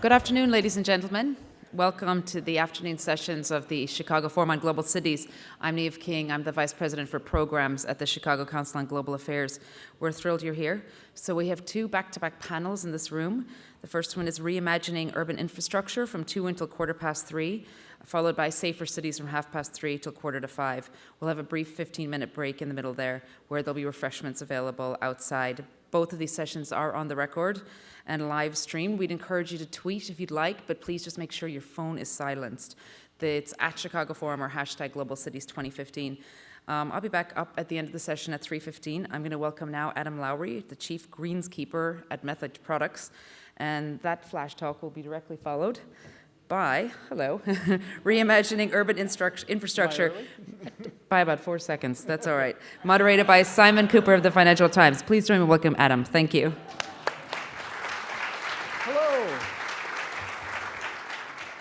Good afternoon, ladies and gentlemen. Welcome to the afternoon sessions of the Chicago Forum on Global Cities. I'm Niamh King. I'm the Vice President for Programs at the Chicago Council on Global Affairs. We're thrilled you're here. So we have two back-to-back panels in this room. The first one is Reimagining Urban Infrastructure from 2 until 3:15, followed by Safer Cities from 3:30 till 4:45. We'll have a brief 15-minute break in the middle there where there'll be refreshments available outside. Both of these sessions are on the record and live streamed. We'd encourage you to tweet if you'd like, but please just make sure your phone is silenced. It's at Chicago Forum or hashtag Global Cities 2015. I'll be back up at the end of the session at 3:15. I'm going to welcome now Adam Lowry, the Chief Greenskeeper at Method Products, and that flash talk will be directly followed by, Reimagining Urban Infrastructure by about 4 seconds. That's all right. Moderated by Simon Kuper of the Financial Times. Please join me in welcome Adam. Thank you. Hello.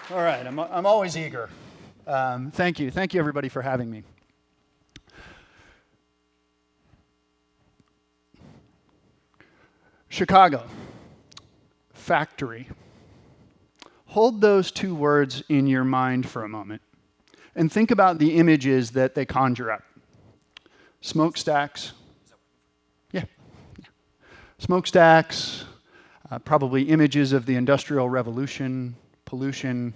All right, I'm always eager. Thank you everybody for having me. Chicago, factory. Hold those two words in your mind for a moment and think about the images that they conjure up. Smokestacks. Yeah. Smokestacks, probably images of the Industrial Revolution, pollution,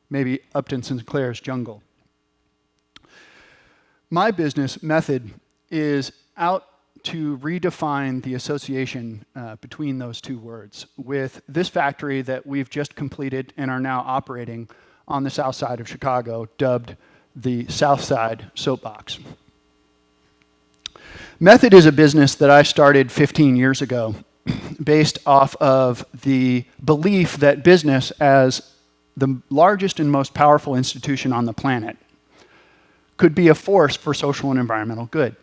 maybe Upton Sinclair's jungle. My business Method is out to redefine the association between those two words with this factory that we've just completed and are now operating on the south side of Chicago, dubbed the South Side Soapbox. Method is a business that I started 15 years ago based off of the belief that business, as the largest and most powerful institution on the planet, could be a force for social and environmental good.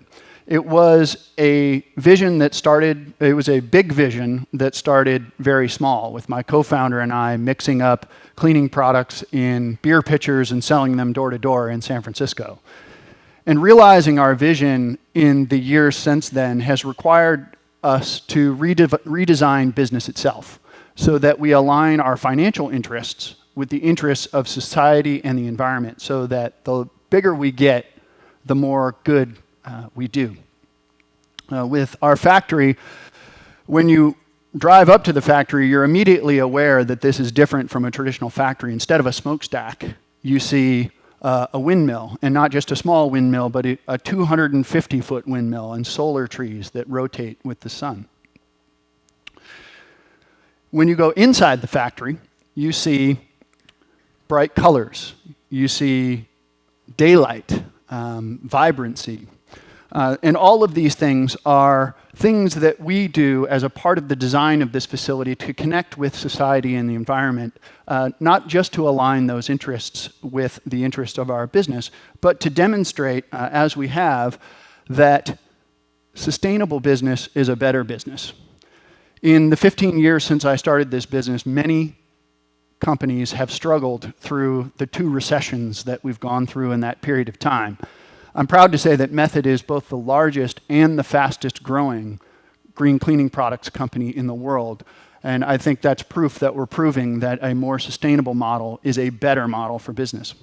It was a vision that started, it was a big vision that started very small, with my co-founder and I mixing up cleaning products in beer pitchers and selling them door to door in San Francisco. And realizing our vision in the years since then has required us to redesign business itself so that we align our financial interests with the interests of society and the environment, so that the bigger we get, the more good we do. With our factory, when you drive up to the factory, you're immediately aware that this is different from a traditional factory. Instead of a smokestack, you see a windmill, and not just a small windmill, but a 250-foot windmill and solar trees that rotate with the sun. When you go inside the factory, you see bright colors. You see daylight, vibrancy. And all of these things are things that we do as a part of the design of this facility to connect with society and the environment, not just to align those interests with the interests of our business, but to demonstrate, as we have, that sustainable business is a better business. In the 15 years since I started this business, many companies have struggled through the 2 recessions that we've gone through in that period of time. I'm proud to say that Method is both the largest and the fastest growing green cleaning products company in the world. And I think that's proof that we're proving that a more sustainable model is a better model for business.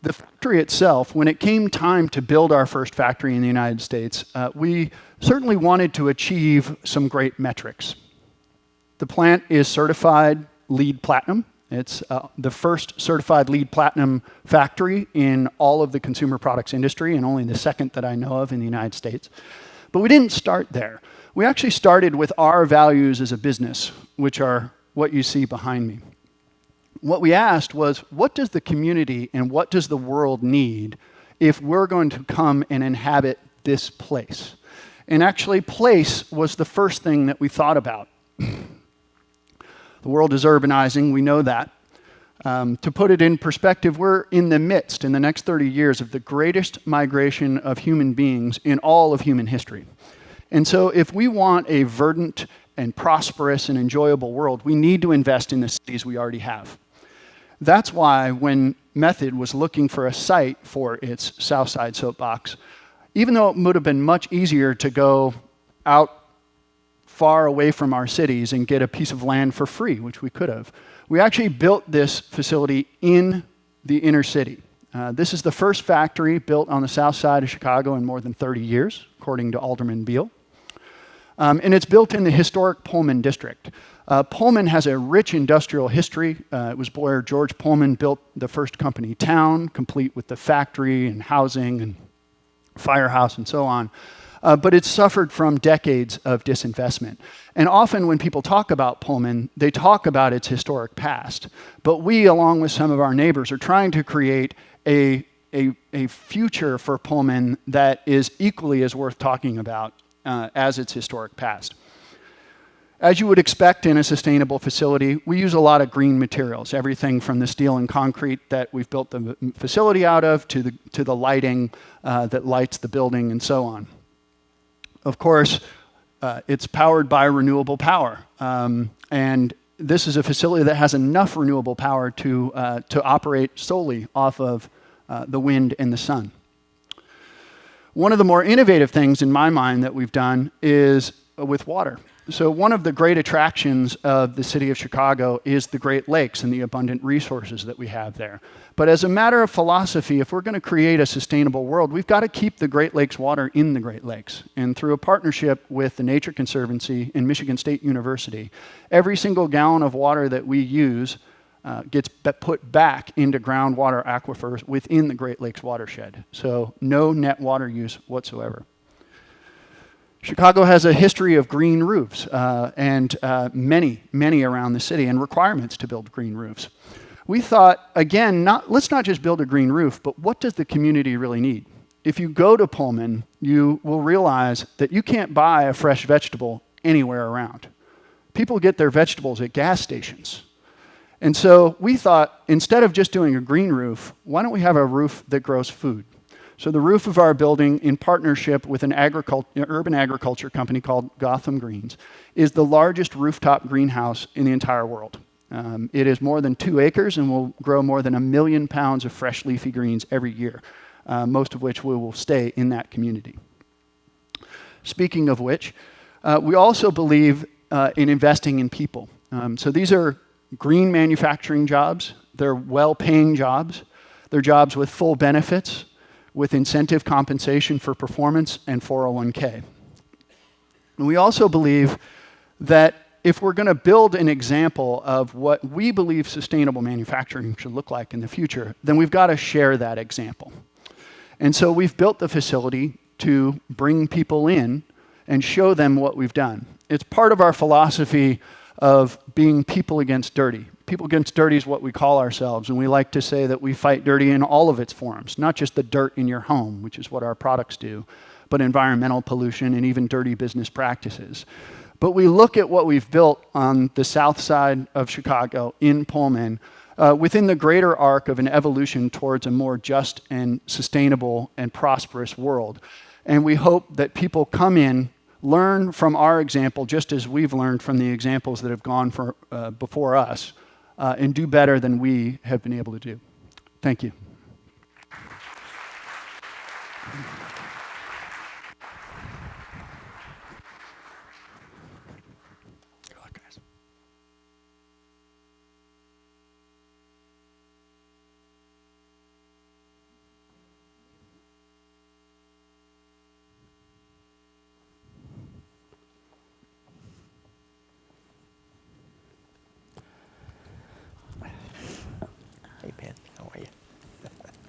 The factory itself, when it came time to build our first factory in the United States, we certainly wanted to achieve some great metrics. The plant is certified LEED Platinum. It's the first certified LEED Platinum factory in all of the consumer products industry, and only the second that I know of in the United States. But we didn't start there. We actually started with our values as a business, which are what you see behind me. What we asked was, what does the community and what does the world need if we're going to come and inhabit this place? And actually, place was the first thing that we thought about. The world is urbanizing, we know that. To put it in perspective, we're in the midst, in the next 30 years, of the greatest migration of human beings in all of human history. And so if we want a verdant and prosperous and enjoyable world, we need to invest in the cities we already have. That's why when Method was looking for a site for its Southside Soapbox, even though it would have been much easier to go out far away from our cities and get a piece of land for free, which we could have. We actually built this facility in the inner city. This is the first factory built on the south side of Chicago in more than 30 years, according to Alderman Beale. And it's built in the historic Pullman district. Pullman has a rich industrial history. It was where George Pullman built the first company town, complete with the factory and housing and firehouse and so on. But it's suffered from decades of disinvestment. And often when people talk about Pullman, they talk about its historic past. But we, along with some of our neighbors, are trying to create a future for Pullman that is equally as worth talking about as its historic past. As you would expect in a sustainable facility, we use a lot of green materials, everything from the steel and concrete that we've built the facility out of to the lighting that lights the building and so on. Of course, it's powered by renewable power. And this is a facility that has enough renewable power to operate solely off of the wind and the sun. One of the more innovative things in my mind that we've done is with water. So one of the great attractions of the city of Chicago is the Great Lakes and the abundant resources that we have there. But as a matter of philosophy, if we're going to create a sustainable world, we've got to keep the Great Lakes water in the Great Lakes. And through a partnership with the Nature Conservancy and Michigan State University, every single gallon of water that we use gets put back into groundwater aquifers within the Great Lakes watershed. So no net water use whatsoever. Chicago has a history of green roofs and many around the city and requirements to build green roofs. We thought, again, let's not just build a green roof, but what does the community really need? If you go to Pullman, you will realize that you can't buy a fresh vegetable anywhere around. People get their vegetables at gas stations. And so we thought, instead of just doing a green roof, why don't we have a roof that grows food? So the roof of our building, in partnership with an urban agriculture company called Gotham Greens, is the largest rooftop greenhouse in the entire world. It is more than 2 acres and will grow more than 1 million pounds of fresh leafy greens every year, most of which will stay in that community. Speaking of which, we also believe in investing in people. So these are green manufacturing jobs. They're well-paying jobs. They're jobs with full benefits, with incentive compensation for performance and 401k. And we also believe that if we're going to build an example of what we believe sustainable manufacturing should look like in the future, then we've got to share that example. And so we've built the facility to bring people in and show them what we've done. It's part of our philosophy of being people against dirty. People against dirty is what we call ourselves, and we like to say that we fight dirty in all of its forms, not just the dirt in your home, which is what our products do, but environmental pollution and even dirty business practices. But we look at what we've built on the south side of Chicago in Pullman within the greater arc of an evolution towards a more just and sustainable and prosperous world. And we hope that people come in, learn from our example, just as we've learned from the examples that have gone before us, and do better than we have been able to do. Thank you.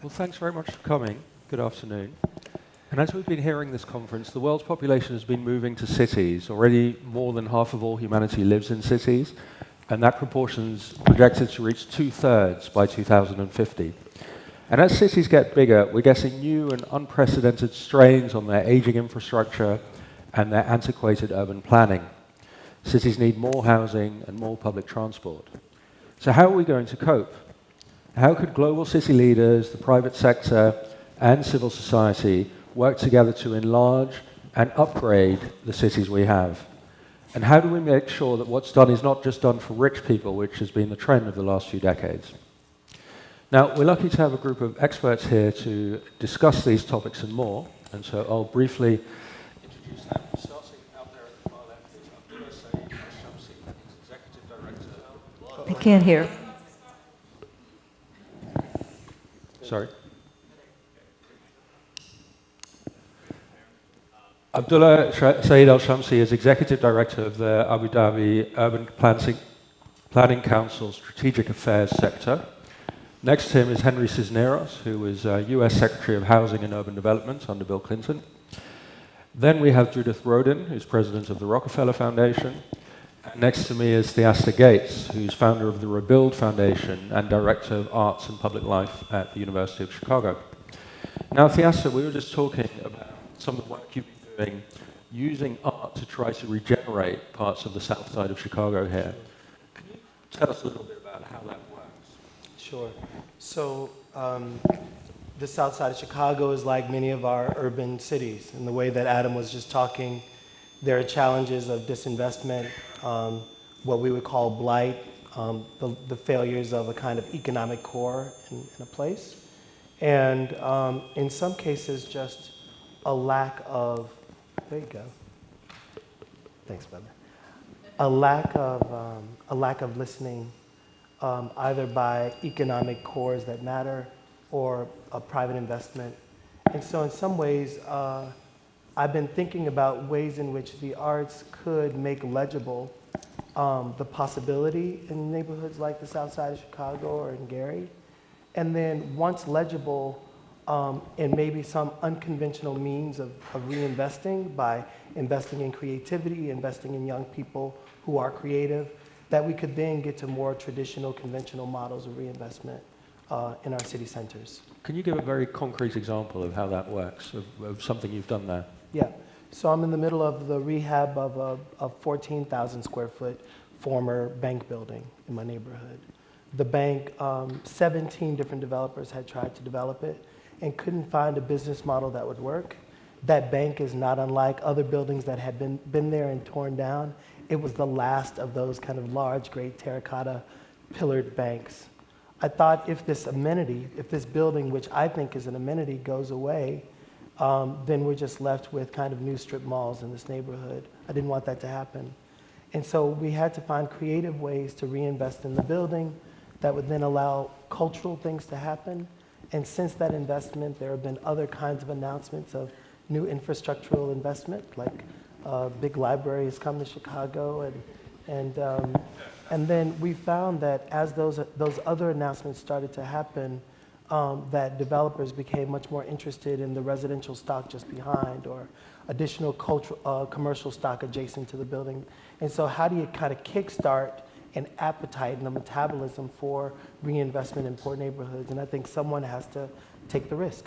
Well, thanks very much for coming. Good afternoon. And as we've been hearing this conference, the world's population has been moving to cities. Already more than half of all humanity lives in cities, and that proportion is projected to reach 2/3 by 2050. And as cities get bigger, we're getting new and unprecedented strains on their aging infrastructure and their antiquated urban planning. Cities need more housing and more public transport. So how are we going to cope? How could global city leaders, the private sector, and civil society work together to enlarge and upgrade the cities we have? And how do we make sure that what's done is not just done for rich people, which has been the trend of the last few decades? Now, we're lucky to have a group of experts here to discuss these topics and more, and so I'll briefly introduce them. Starting out there at the far left is Can't hear. Sorry. Abdullah Saeed Al-Shamsi is Executive Director of the Abu Dhabi Urban Planning Council Strategic Affairs Sector. Next to him is Henry Cisneros, who was US Secretary of Housing and Urban Development under Bill Clinton. Then we have Judith Rodin, who's President of the Rockefeller Foundation. Next to me is Theaster Gates, who's founder of the Rebuild Foundation and Director of Arts and Public Life at the University of Chicago. Now, Theaster, we were just talking about some of the work you've been doing using art to try to regenerate parts of the south side of Chicago here. Can you tell us a little bit about how that works? Sure. So the south side of Chicago is like many of our urban cities. In the way that Adam was just talking, there are challenges of disinvestment, what we would call blight, the failures of a kind of economic core in a place. And in some cases, just a lack of, there you go. Thanks, brother. A lack of listening, either by economic cores that matter or a private investment. And so in some ways, I've been thinking about ways in which the arts could make legible the possibility in neighborhoods like the south side of Chicago or in Gary. And then once legible, and maybe some unconventional means of reinvesting by investing in creativity, investing in young people who are creative, that we could then get to more traditional, conventional models of reinvestment in our city centers. Can you give a very concrete example of how that works, of something you've done there? Yeah. So I'm in the middle of the rehab of a 14,000 square foot former bank building in my neighborhood. The bank, 17 different developers had tried to develop it and couldn't find a business model that would work. That bank is not unlike other buildings that had been there and torn down. It was the last of those kind of large, great terracotta pillared banks. I thought if this amenity, if this building, which I think is an amenity, goes away, then we're just left with kind of new strip malls in this neighborhood. I didn't want that to happen. And so we had to find creative ways to reinvest in the building that would then allow cultural things to happen. And since that investment, there have been other kinds of announcements of new infrastructural investment, like big libraries come to Chicago, and then we found that as those other announcements started to happen, that developers became much more interested in the residential stock just behind, or additional commercial stock adjacent to the building. And so how do you kind of kickstart an appetite and a metabolism for reinvestment in poor neighborhoods? And I think someone has to take the risk.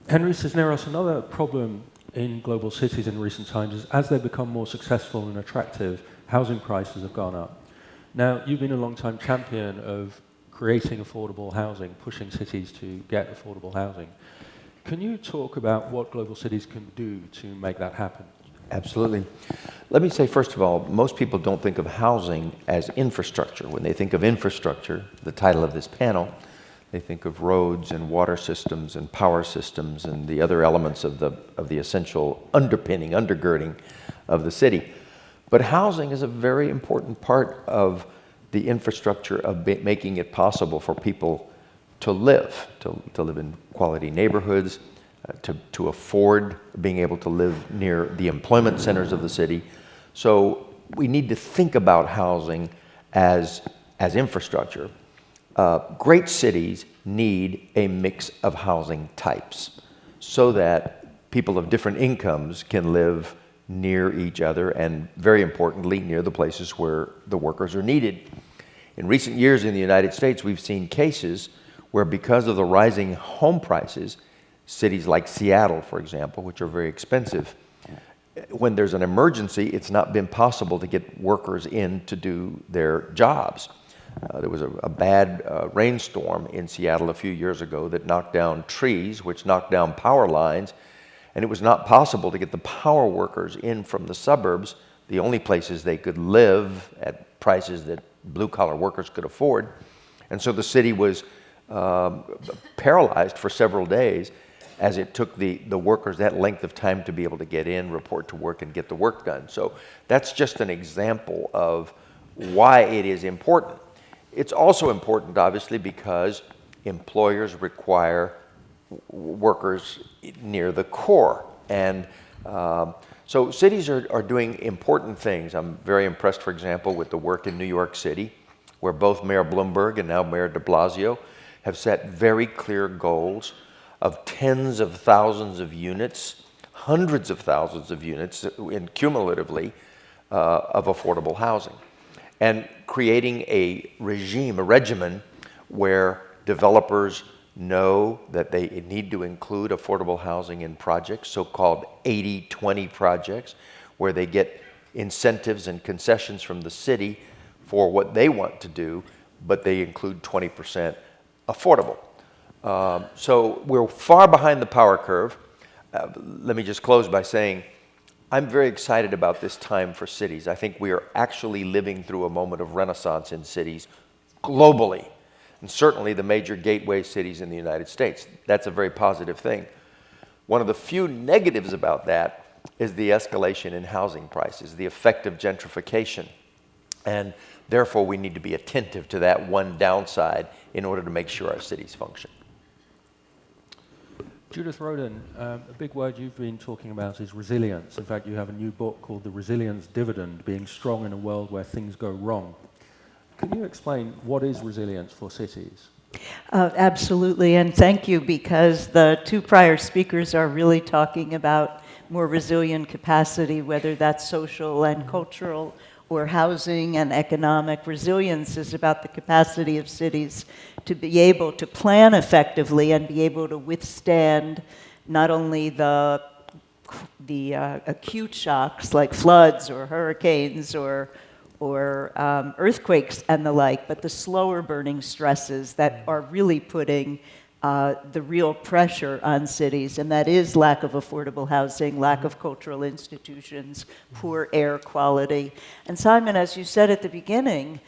Henry Cisneros, another problem in global cities in recent times is as they become more successful and attractive, housing prices have gone up. Now, you've been a long-time champion of creating affordable housing, pushing cities to get affordable housing. Can you talk about what global cities can do to make that happen? Absolutely. Let me say, first of all, most people don't think of housing as infrastructure. When they think of infrastructure, the title of this panel, they think of roads and water systems and power systems and the other elements of the essential undergirding of the city. But housing is a very important part of the infrastructure of making it possible for people to live in quality neighborhoods, to afford being able to live near the employment centers of the city. So we need to think about housing as infrastructure. Great cities need a mix of housing types so that people of different incomes can live near each other and, very importantly, near the places where the workers are needed. In recent years in the United States, we've seen cases where, because of the rising home prices, cities like Seattle, for example, which are very expensive, when there's an emergency, it's not been possible to get workers in to do their jobs. There was a bad rainstorm in Seattle a few years ago that knocked down trees, which knocked down power lines, and it was not possible to get the power workers in from the suburbs, the only places they could live at prices that blue-collar workers could afford. And so the city was paralyzed for several days as it took the workers that length of time to be able to get in, report to work, and get the work done. So that's just an example of why it is important. It's also important, obviously, because employers require workers near the core. And so cities are doing important things. I'm very impressed, for example, with the work in New York City, where both Mayor Bloomberg and now Mayor de Blasio have set very clear goals of tens of thousands of units, hundreds of thousands of units, and cumulatively, of affordable housing. And creating a regimen where developers know that they need to include affordable housing in projects, so-called 80-20 projects, where they get incentives and concessions from the city for what they want to do, but they include 20% affordable. So we're far behind the power curve. Let me just close by saying I'm very excited about this time for cities. I think we are actually living through a moment of renaissance in cities globally, and certainly the major gateway cities in the United States. That's a very positive thing. One of the few negatives about that is the escalation in housing prices, the effect of gentrification. And therefore, we need to be attentive to that one downside in order to make sure our cities function. Judith, Rodin, a big word you've been talking about is resilience. In fact, you have a new book called The Resilience Dividend, Being Strong in a World Where Things Go Wrong. Can you explain what is resilience for cities? Absolutely, and thank you, because the two prior speakers are really talking about more resilient capacity, whether that's social and cultural or housing and economic. Resilience is about the capacity of cities to be able to plan effectively and be able to withstand not only the acute shocks like floods or hurricanes or earthquakes and the like, but the slower burning stresses that are really putting the real pressure on cities, and that is lack of affordable housing, lack of cultural institutions, poor air quality. And Simon, as you said at the beginning,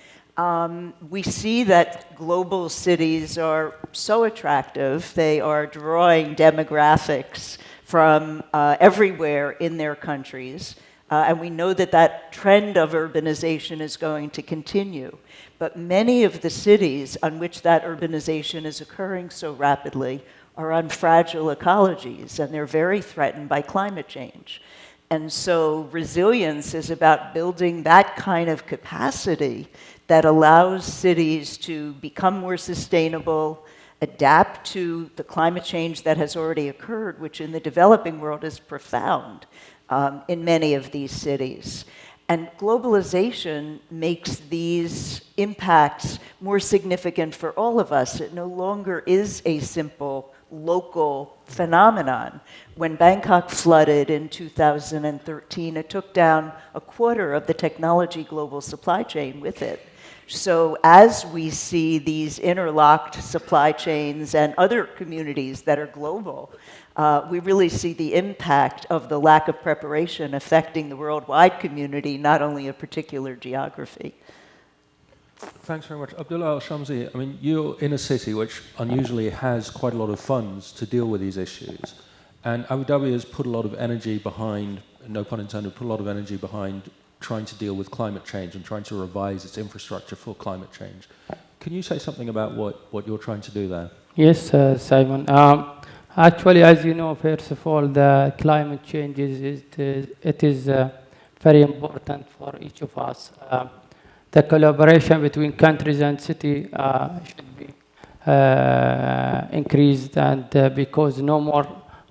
we see that global cities are so attractive. They are drawing demographics from everywhere in their countries. And we know that that trend of urbanization is going to continue. But many of the cities on which that urbanization is occurring so rapidly are on fragile ecologies, and they're very threatened by climate change. And so resilience is about building that kind of capacity that allows cities to become more sustainable, adapt to the climate change that has already occurred, which in the developing world is profound in many of these cities. And globalization makes these impacts more significant for all of us. It no longer is a simple local phenomenon. When Bangkok flooded in 2013, it took down a quarter of the technology global supply chain with it. So as we see these interlocked supply chains and other communities that are global, we really see the impact of the lack of preparation affecting the worldwide community, not only a particular geography. Thanks very much. Abdullah Al-Shamsi, I mean, you're in a city which unusually has quite a lot of funds to deal with these issues. And Abu Dhabi has put a lot of energy behind, no pun intended, put a lot of energy behind trying to deal with climate change and trying to revise its infrastructure for climate change. Can you say something about what you're trying to do there? Yes, Simon. Actually, as you know, first of all, the climate change is very important for each of us. The collaboration between countries and cities should be increased, and because no more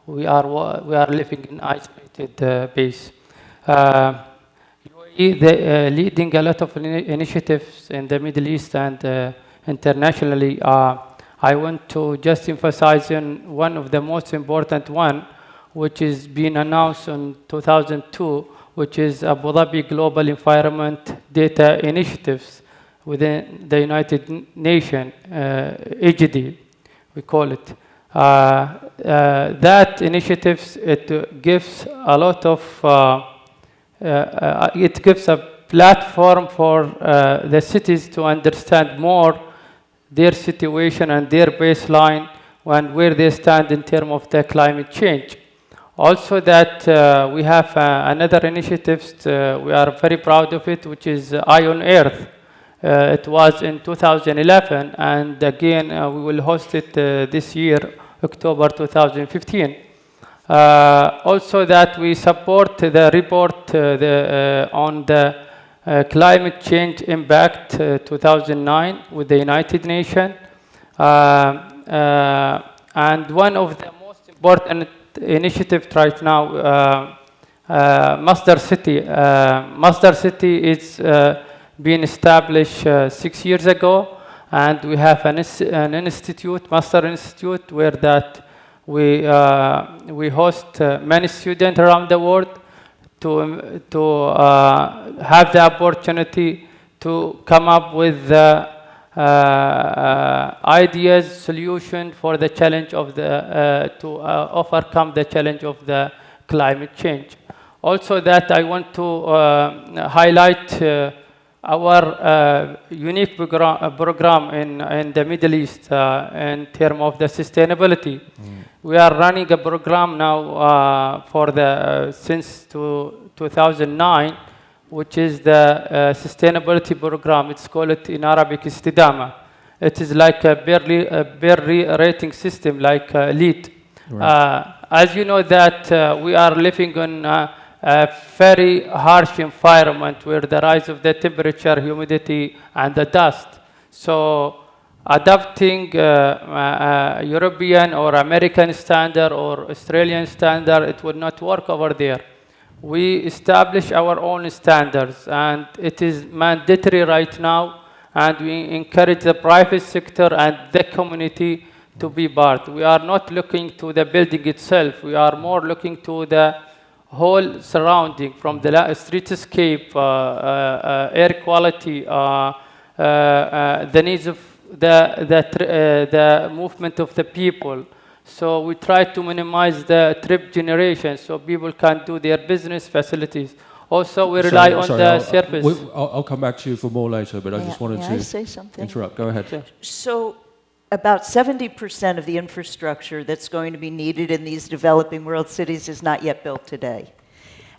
we are living in isolated base. UAE leading a lot of initiatives in the Middle East and internationally. I want to just emphasize on one of the most important one, which is being announced in 2002, which is Abu Dhabi Global Environment Data Initiatives within the United Nations, AGD, we call it. That initiative, it gives a lot of, it gives a platform for the cities to understand more their situation and their baseline and where they stand in terms of the climate change. Also that we have another initiative, we are very proud of it, which is Eye on Earth. It was in 2011, and again, we will host it this year, October 2015. Also that we support the report on the climate change impact 2009 with the United Nations. And one of the most important initiatives right now, Master City. Master City is being established 6 years ago, and we have an institute, Master Institute, where that we host many students around the world to have the opportunity to come up with ideas, solution for the challenge of the to overcome the challenge of the climate change. Also, that I want to highlight our unique program in the Middle East in terms of the sustainability. We are running a program now for the since 2009, which is the sustainability program. It's called in Arabic Istidama. It is like a barely rating system, like LEED. Right. As you know that we are living on a very harsh environment where the rise of the temperature, humidity, and the dust. So adopting European or American standard or Australian standard, it would not work over there. We establish our own standards, and it is mandatory right now, and we encourage the private sector and the community to be part. We are not looking to the building itself. We are more looking to the whole surrounding, from the streetscape, air quality, the needs of the movement of the people. So we try to minimize the trip generation so people can do their business facilities. Also, we rely on the service. I'll come back to you for more later, but I just wanted to say something? interrupt. Go ahead. Sure. So about 70% of the infrastructure that's going to be needed in these developing world cities is not yet built today.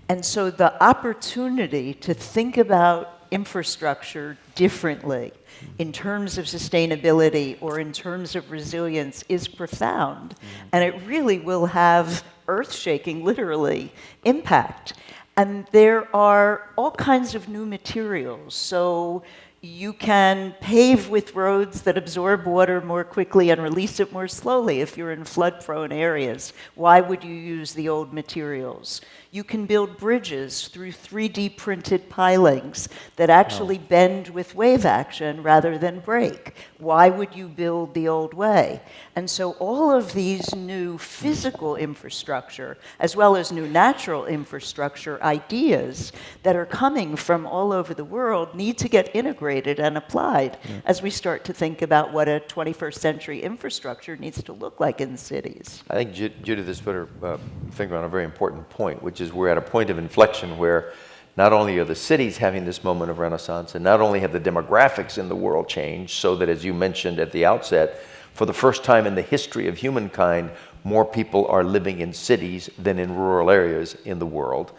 And so the opportunity to think about infrastructure differently in terms of sustainability or in terms of resilience is profound. And it really will have earth-shaking, literally, impact. And there are all kinds of new materials. So you can pave with roads that absorb water more quickly and release it more slowly if you're in flood-prone areas. Why would you use the old materials? You can build bridges through 3D printed pilings that actually bend with wave action rather than break. Why would you build the old way? And so all of these new physical infrastructure, as well as new natural infrastructure ideas that are coming from all over the world, need to get integrated and applied as we start to think about what a 21st century infrastructure needs to look like in cities. I think Judith has put her finger on a very important point, which is we're at a point of inflection where not only are the cities having this moment of renaissance, and not only have the demographics in the world changed, so that, as you mentioned at the outset, for the first time in the history of humankind, more people are living in cities than in rural areas in the world.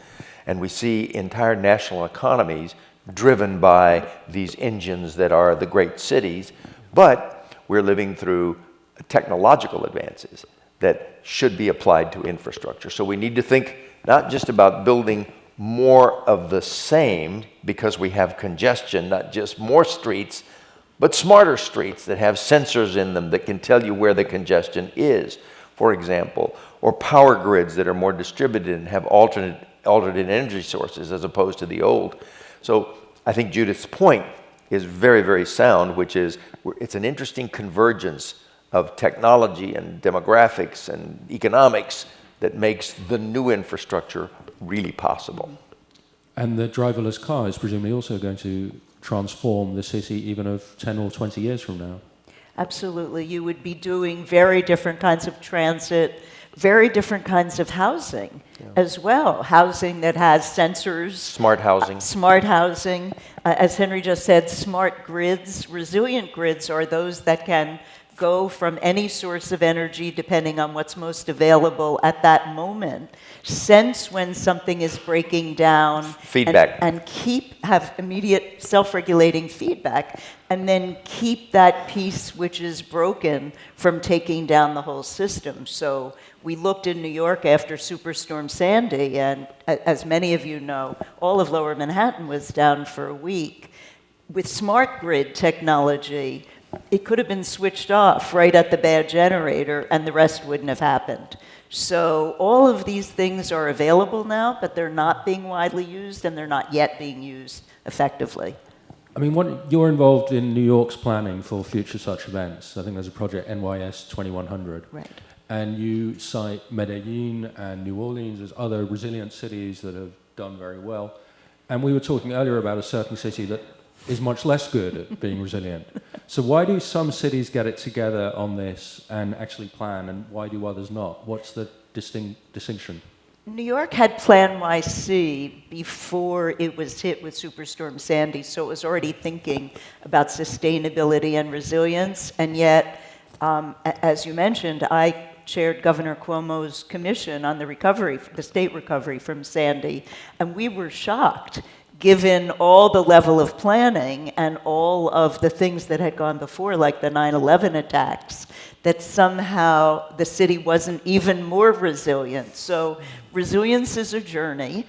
And we see entire national economies driven by these engines that are the great cities, but we're living through technological advances that should be applied to infrastructure. So we need to think not just about building more of the same because we have congestion, not just more streets, but smarter streets that have sensors in them that can tell you where the congestion is, for example, or power grids that are more distributed and have alternate energy sources as opposed to the old. So I think Judith's point is very, very sound, which is it's an interesting convergence of technology and demographics and economics that makes the new infrastructure really possible. And the driverless car is presumably also going to transform the city even of 10 or 20 years from now. Absolutely. You would be doing very different kinds of transit, very different kinds of housing as well. Housing that has sensors. Smart housing. Smart housing. As Henry just said, smart grids. Resilient grids are those that can go from any source of energy, depending on what's most available at that moment, sense when something is breaking down, Feedback. and have immediate self-regulating feedback, and then keep that piece which is broken from taking down the whole system. So we looked in New York after Superstorm Sandy, and as many of you know, all of Lower Manhattan was down for a week. With smart grid technology, it could have been switched off right at the bad generator, and the rest wouldn't have happened. So all of these things are available now, but they're not being widely used, and they're not yet being used effectively. I mean, you're involved in New York's planning for future such events. I think there's a project, NYS 2100. Right. And you cite Medellin and New Orleans as other resilient cities that have done very well. And we were talking earlier about a certain city that is much less good at being resilient. So why do some cities get it together on this and actually plan, and why do others not? What's the distinction? New York had Plan YC before it was hit with Superstorm Sandy, so it was already thinking about sustainability and resilience. And yet, as you mentioned, I chaired Governor Cuomo's commission on the recovery, the state recovery from Sandy, and we were shocked, given all the level of planning and all of the things that had gone before, like the 9/11 attacks, that somehow the city wasn't even more resilient. So resilience is a journey.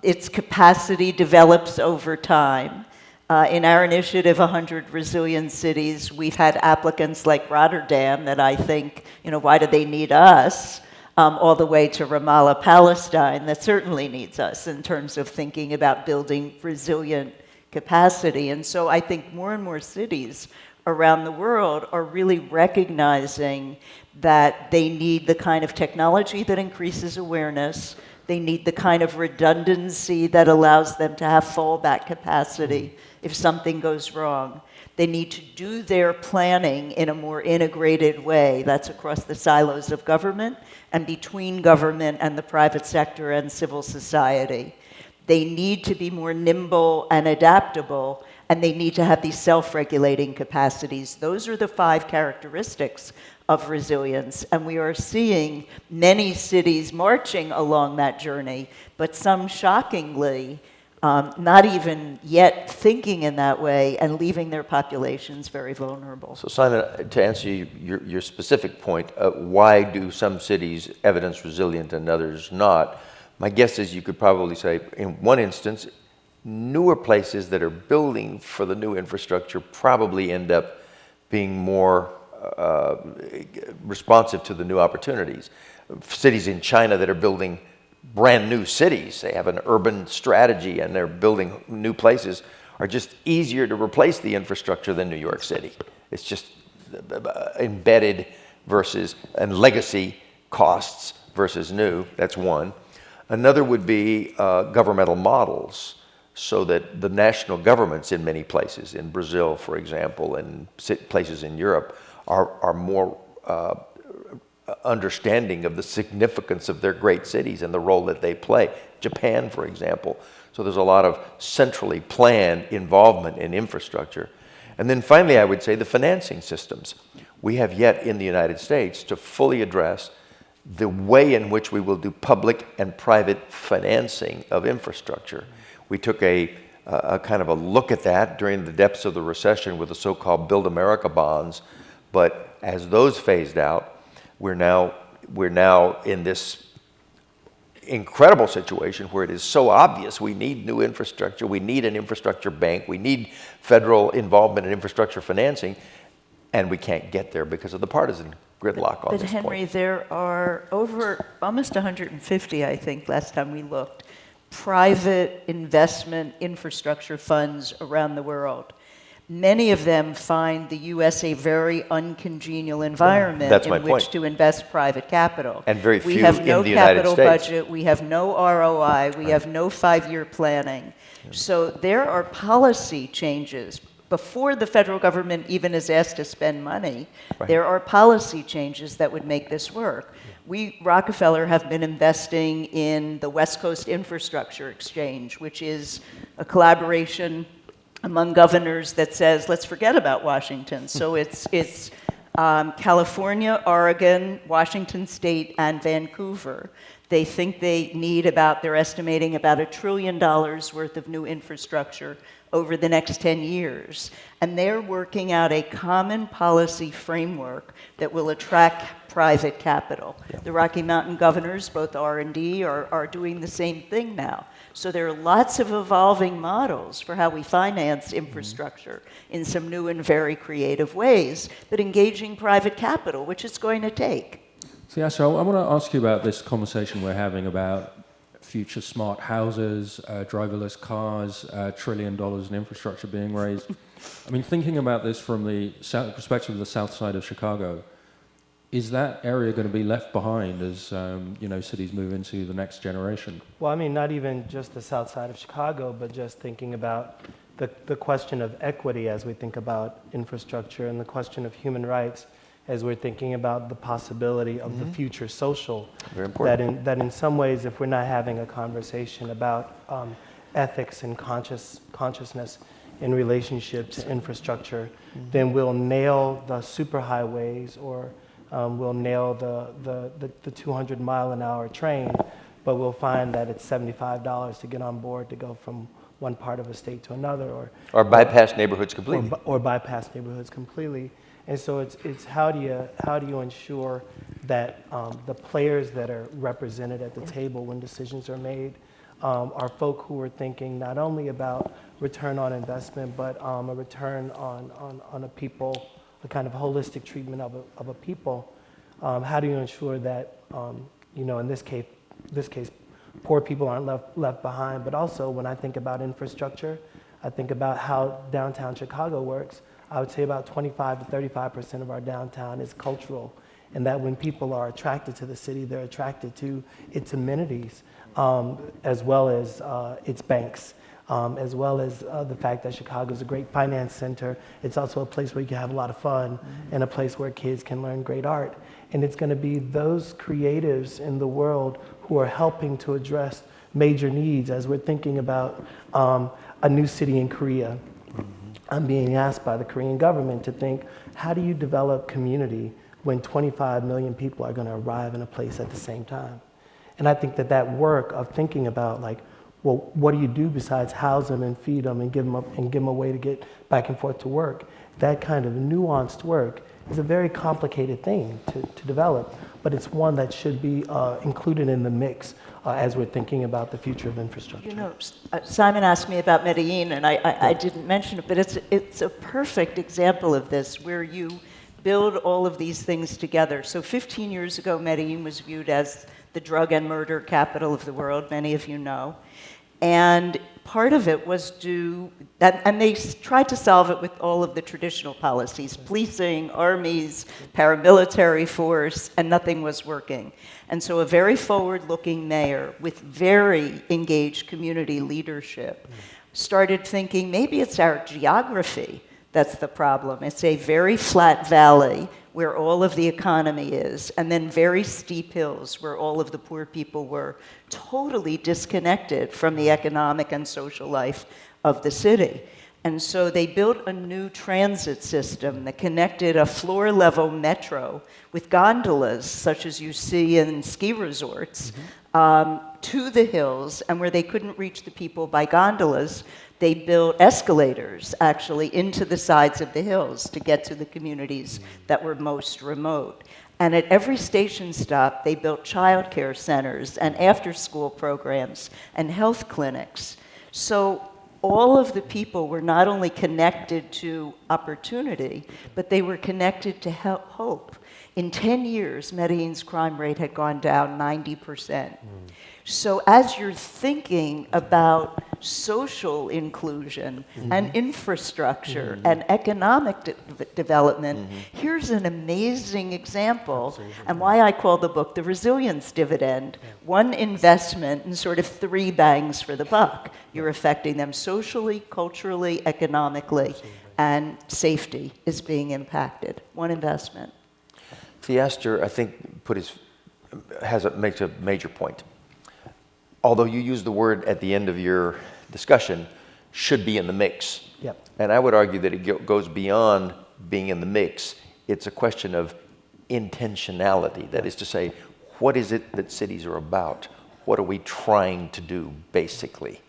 Its capacity develops over time. In our initiative, 100 Resilient Cities, we've had applicants like Rotterdam that I think, why do they need us? All the way to Ramallah, Palestine, that certainly needs us in terms of thinking about building resilient capacity. And so I think more and more cities around the world are really recognizing that they need the kind of technology that increases awareness. They need the kind of redundancy that allows them to have fallback capacity if something goes wrong. They need to do their planning in a more integrated way. That's across the silos of government and between government and the private sector and civil society. They need to be more nimble and adaptable, and they need to have these self-regulating capacities. Those are the 5 characteristics of resilience, and we are seeing many cities marching along that journey, but some shockingly not even yet thinking in that way and leaving their populations very vulnerable. So Simon, to answer your specific point, why do some cities evidence resilient and others not? My guess is you could probably say, in one instance, newer places that are building for the new infrastructure probably end up being more responsive to the new opportunities. Cities in China that are building brand new cities, they have an urban strategy and they're building new places, are just easier to replace the infrastructure than New York City. It's just embedded and legacy costs versus new. That's one. Another would be governmental models, so that the national governments in many places, in Brazil, for example, and places in Europe, are more understanding of the significance of their great cities and the role that they play. Japan, for example. So there's a lot of centrally planned involvement in infrastructure. And then finally, I would say the financing systems. We have yet in the United States to fully address the way in which we will do public and private financing of infrastructure. We took a kind of a look at that during the depths of the recession with the so-called Build America bonds, but as those phased out, we're now in this incredible situation where it is so obvious we need new infrastructure, we need an infrastructure bank, we need federal involvement in infrastructure financing, and we can't get there because of the partisan gridlock on this point. But Henry, there are over almost 150, I think, last time we looked, private investment infrastructure funds around the world. Many of them find the U.S. a very uncongenial environment in which to invest private capital. And very few we have no in the United capital States. budget, we have no ROI, we have no 5-year planning. So there are policy changes. Before the federal government even is asked to spend money, there are policy changes that would make this work. We, Rockefeller, have been investing in the West Coast Infrastructure Exchange, which is a collaboration among governors that says, let's forget about Washington. So it's California, Oregon, Washington State, and Vancouver. They think they need they're estimating about $1 trillion worth of new infrastructure over the next 10 years. And they're working out a common policy framework that will attract private capital. Yeah. The Rocky Mountain governors, both R&D, are doing the same thing now. So there are lots of evolving models for how we finance infrastructure in some new and very creative ways, but engaging private capital, which it's going to take. So, yeah, so I want to ask you about this conversation we're having about future smart houses, driverless cars, $1 trillion in infrastructure being raised. I mean, thinking about this from the perspective of the south side of Chicago, is that area going to be left behind as cities move into the next generation? Well, I mean, not even just the south side of Chicago, but just thinking about the question of equity as we think about infrastructure, and the question of human rights as we're thinking about the possibility of the future social. Very important. That in some ways, if we're not having a conversation about ethics and consciousness in relationship to infrastructure, then we'll nail the superhighways, or we'll nail the 200-mile-an-hour train, but we'll find that it's $75 to get on board to go from one part of a state to another, or bypass neighborhoods completely. Or bypass neighborhoods completely. And so it's how do you ensure that the players that are represented at the table when decisions are made are folk who are thinking not only about return on investment, but a return on a people, a kind of holistic treatment of a people. How do you ensure that in this case, poor people aren't left behind? But also, when I think about infrastructure, I think about how downtown Chicago works. I would say about 25 to 35% of our downtown is cultural, and that when people are attracted to the city, they're attracted to its amenities, as well as its banks, as well as the fact that Chicago is a great finance center. It's also a place where you can have a lot of fun, and a place where kids can learn great art. And it's going to be those creatives in the world who are helping to address major needs as we're thinking about a new city in Korea. I'm being asked by the Korean government to think, how do you develop community when 25 million people are going to arrive in a place at the same time? And I think that work of thinking about, like, well, what do you do besides house them and feed them and give them a way to get back and forth to work? That kind of nuanced work is a very complicated thing to develop, but it's one that should be included in the mix as we're thinking about the future of infrastructure. You know, Simon asked me about Medellin, and I didn't mention it, but it's a perfect example of this, where you build all of these things together. So 15 years ago, Medellin was viewed as the drug and murder capital of the world, many of you know. And part of it was and they tried to solve it with all of the traditional policies, policing, armies, paramilitary force, and nothing was working. And so a very forward-looking mayor with very engaged community leadership started thinking, maybe it's our geography that's the problem. It's a very flat valley where all of the economy is, and then very steep hills where all of the poor people were, totally disconnected from the economic and social life of the city. And so they built a new transit system that connected a floor-level metro with gondolas, such as you see in ski resorts, to the hills, and where they couldn't reach the people by gondolas, they built escalators, actually, into the sides of the hills to get to the communities that were most remote. And at every station stop, they built childcare centers and after-school programs and health clinics. So all of the people were not only connected to opportunity, but they were connected to hope. In 10 years, Medellin's crime rate had gone down 90%. So as you're thinking about social inclusion and infrastructure and economic development, here's an amazing example, and why I call the book The Resilience Dividend. One investment and sort of 3 bangs for the buck. You're affecting them socially, culturally, economically, and safety is being impacted. One investment. Theaster, I think, makes a major point. Although you use the word at the end of your discussion, should be in the mix. Yep. And I would argue that it goes beyond being in the mix. it's a question of intentionality. That is to say, what is it that cities are about? What are we trying to do, basically?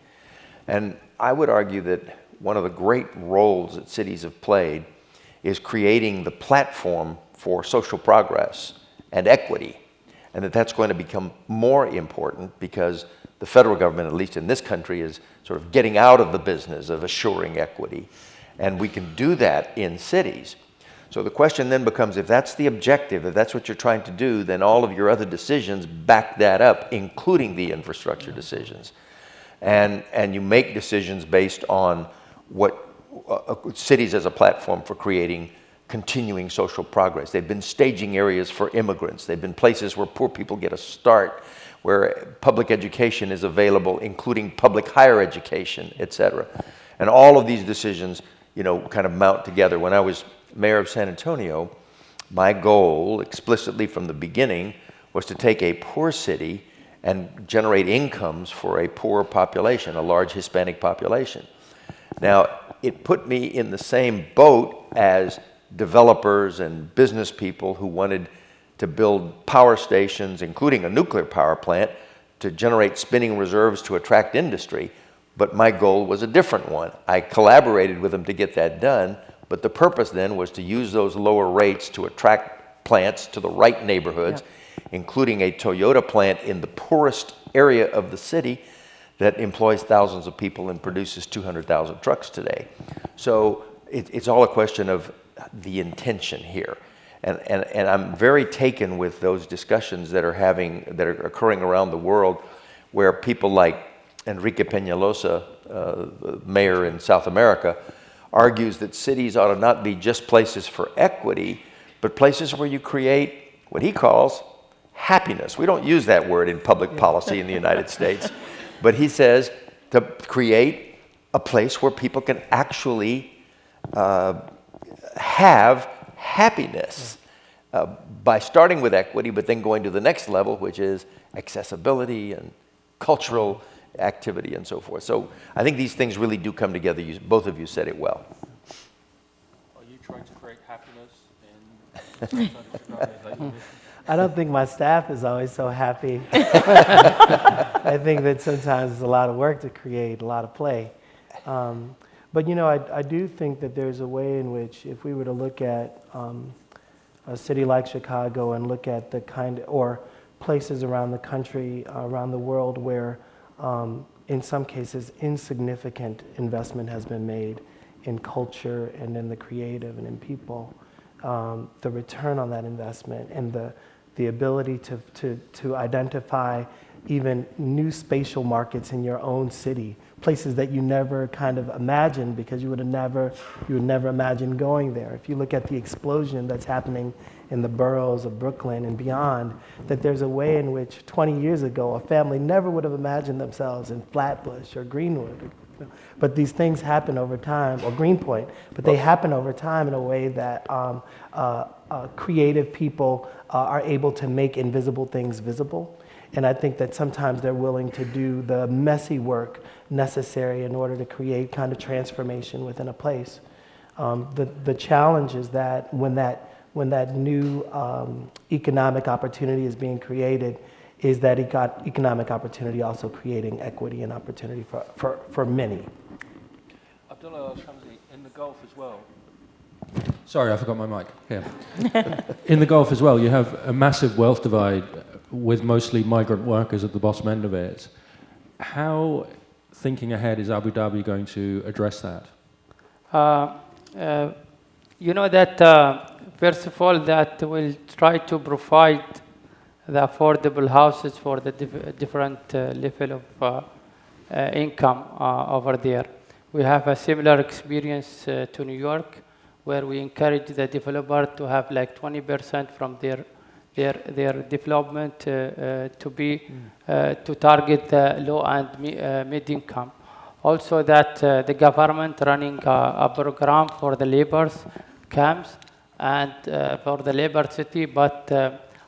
And I would argue that one of the great roles that cities have played is creating the platform for social progress and equity, and that's going to become more important because the federal government, at least in this country, is sort of getting out of the business of assuring equity, and we can do that in cities. So the question then becomes, if that's the objective, if that's what you're trying to do, then all of your other decisions back that up, including the infrastructure decisions. And you make decisions based on what cities as a platform for creating continuing social progress. They've been staging areas for immigrants. They've been places where poor people get a start, where public education is available, including public higher education, et cetera. And all of these decisions, kind of mount together. When I was mayor of San Antonio, my goal, explicitly from the beginning, was to take a poor city and generate incomes for a poor population, a large Hispanic population. Now, it put me in the same boat as developers and business people who wanted to build power stations, including a nuclear power plant, to generate spinning reserves to attract industry. But my goal was a different one. I collaborated with them to get that done, but the purpose then was to use those lower rates to attract plants to the right neighborhoods, including a Toyota plant in the poorest area of the city that employs thousands of people and produces 200,000 trucks today. So it's all a question of the intention here. And I'm very taken with those discussions that are occurring around the world, where people like Enrique Peñalosa, the mayor in South America, argues that cities ought to not be just places for equity, but places where you create what he calls happiness. We don't use that word in public policy in the United States, but he says to create a place where people can actually have happiness by starting with equity, but then going to the next level, which is accessibility and cultural activity and so forth. So I think these things really do come together. Both of you said it well. Are you trying to create happiness in I don't think my staff is always so happy. I think that sometimes it's a lot of work to create, a lot of play. But I do think that there's a way in which, if we were to look at a city like Chicago and look at or places around the country, around the world where in some cases insignificant investment has been made in culture and in the creative and in people, the return on that investment and the ability to identify even new spatial markets in your own city, places that you never kind of imagined because you would never imagine going there. If you look at the explosion that's happening in the boroughs of Brooklyn and beyond, that there's a way in which 20 years ago a family never would have imagined themselves in Flatbush or Greenwood. But these things happen over time, or Greenpoint, but they happen over time in a way that creative people are able to make invisible things visible. And I think that sometimes they're willing to do the messy work necessary in order to create kind of transformation within a place. The challenge is that when that new economic opportunity is being created, is that economic opportunity also creating equity and opportunity for many. Abdullah Al-Shamsi, in the Gulf as well. Sorry, I forgot my mic. Here. In the Gulf as well, you have a massive wealth divide with mostly migrant workers at the bottom end of it. How, thinking ahead, is Abu Dhabi going to address that? First of all, that we'll try to provide the affordable houses for the different level of income over there. We have a similar experience to New York, where we encourage the developer to have like 20% from their development to target the low and mid income. Also, that the government running a program for the laborers camps and for the labor city, but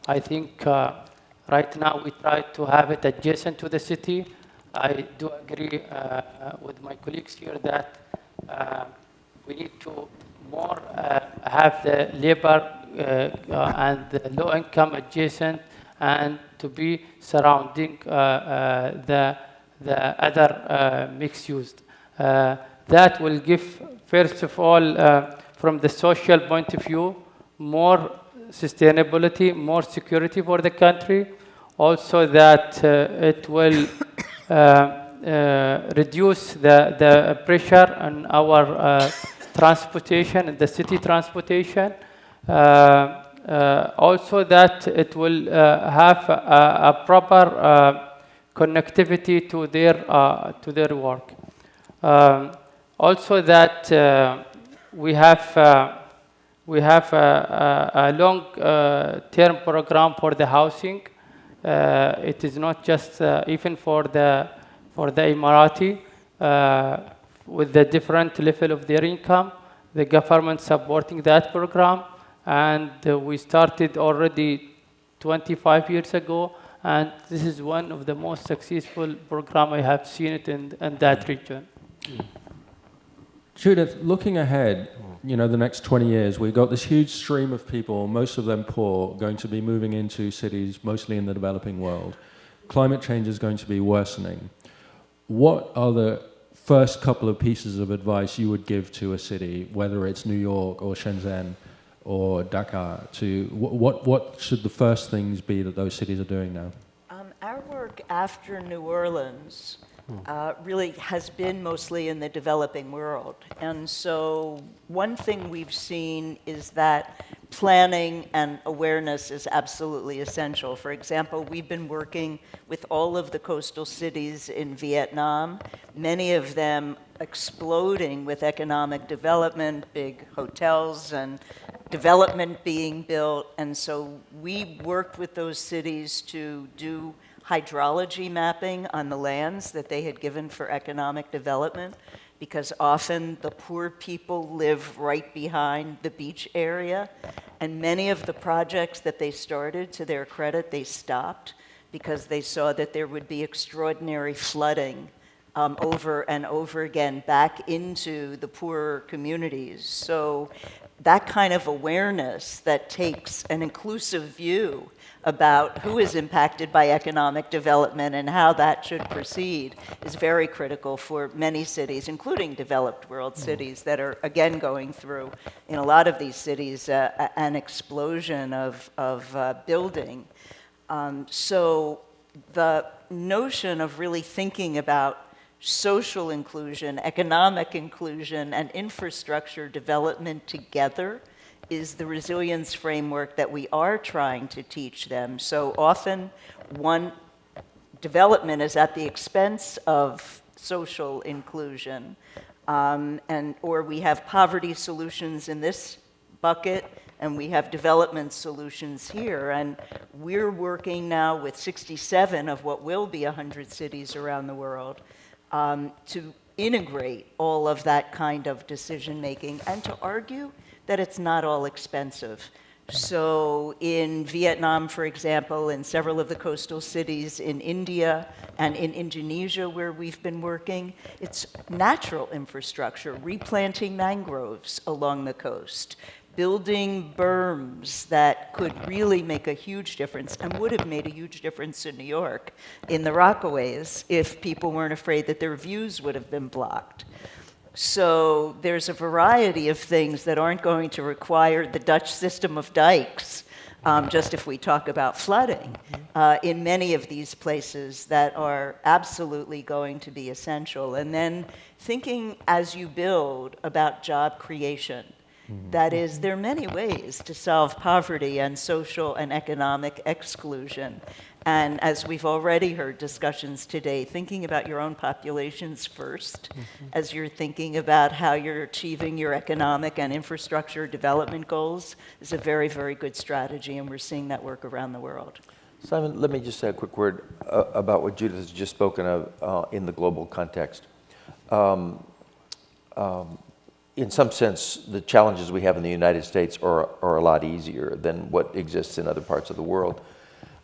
I think right now we try to have it adjacent to the city. I do agree with my colleagues here that we need to more have the labor and the low income adjacent, and to be surrounding the other mixed use. That will give, first of all, from the social point of view, more sustainability, more security for the country. Also that it will reduce the pressure on our transportation, the city transportation. Also that it will have a proper connectivity to their work. Also that we have a long-term program for the housing. It is not just even for the Emirati with the different level of their income. The government supporting that program, and we started already 25 years ago. And this is one of the most successful programs I have seen it in that region. Judith, looking ahead, the next 20 years, we've got this huge stream of people, most of them poor, going to be moving into cities, mostly in the developing world. Climate change is going to be worsening. What are the first couple of pieces of advice you would give to a city, whether it's New York or Shenzhen or Dakar, to what should the first things be that those cities are doing now? Our work after New Orleans really has been mostly in the developing world. And so one thing we've seen is that planning and awareness is absolutely essential. For example, we've been working with all of the coastal cities in Vietnam, many of them exploding with economic development, big hotels and development being built. And so we worked with those cities to do hydrology mapping on the lands that they had given for economic development, because often the poor people live right behind the beach area. And many of the projects that they started, to their credit, they stopped because they saw that there would be extraordinary flooding over and over again back into the poorer communities. So that kind of awareness that takes an inclusive view about who is impacted by economic development and how that should proceed is very critical for many cities, including developed world cities that are, again, going through, in a lot of these cities, an explosion of building. So the notion of really thinking about social inclusion, economic inclusion, and infrastructure development together is the resilience framework that we are trying to teach them. So often, one development is at the expense of social inclusion, or we have poverty solutions in this bucket, and we have development solutions here. And we're working now with 67 of what will be 100 cities around the world to integrate all of that kind of decision-making and to argue that it's not all expensive. So in Vietnam, for example, in several of the coastal cities in India and in Indonesia where we've been working, it's natural infrastructure, replanting mangroves along the coast, building berms that could really make a huge difference and would have made a huge difference in New York in the Rockaways if people weren't afraid that their views would have been blocked. So there's a variety of things that aren't going to require the Dutch system of dikes, just if we talk about flooding, in many of these places that are absolutely going to be essential. And then thinking as you build about job creation. That is, there are many ways to solve poverty and social and economic exclusion. And as we've already heard discussions today, thinking about your own populations first, as you're thinking about how you're achieving your economic and infrastructure development goals, is a very, very good strategy, and we're seeing that work around the world. Simon, let me just say a quick word about what Judith has just spoken of in the global context. In some sense, the challenges we have in the United States are a lot easier than what exists in other parts of the world.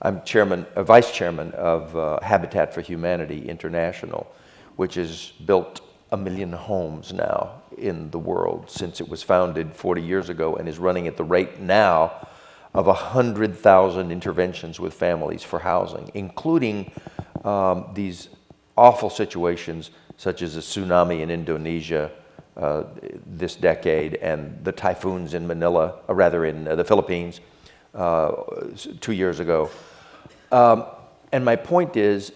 I'm vice chairman of Habitat for Humanity International, which is built 1 million homes now in the world since it was founded 40 years ago, and is running at the rate now of 100,000 interventions with families for housing, including these awful situations such as a tsunami in Indonesia this decade, and the typhoons in Manila, or rather in the Philippines 2 years ago. And my point is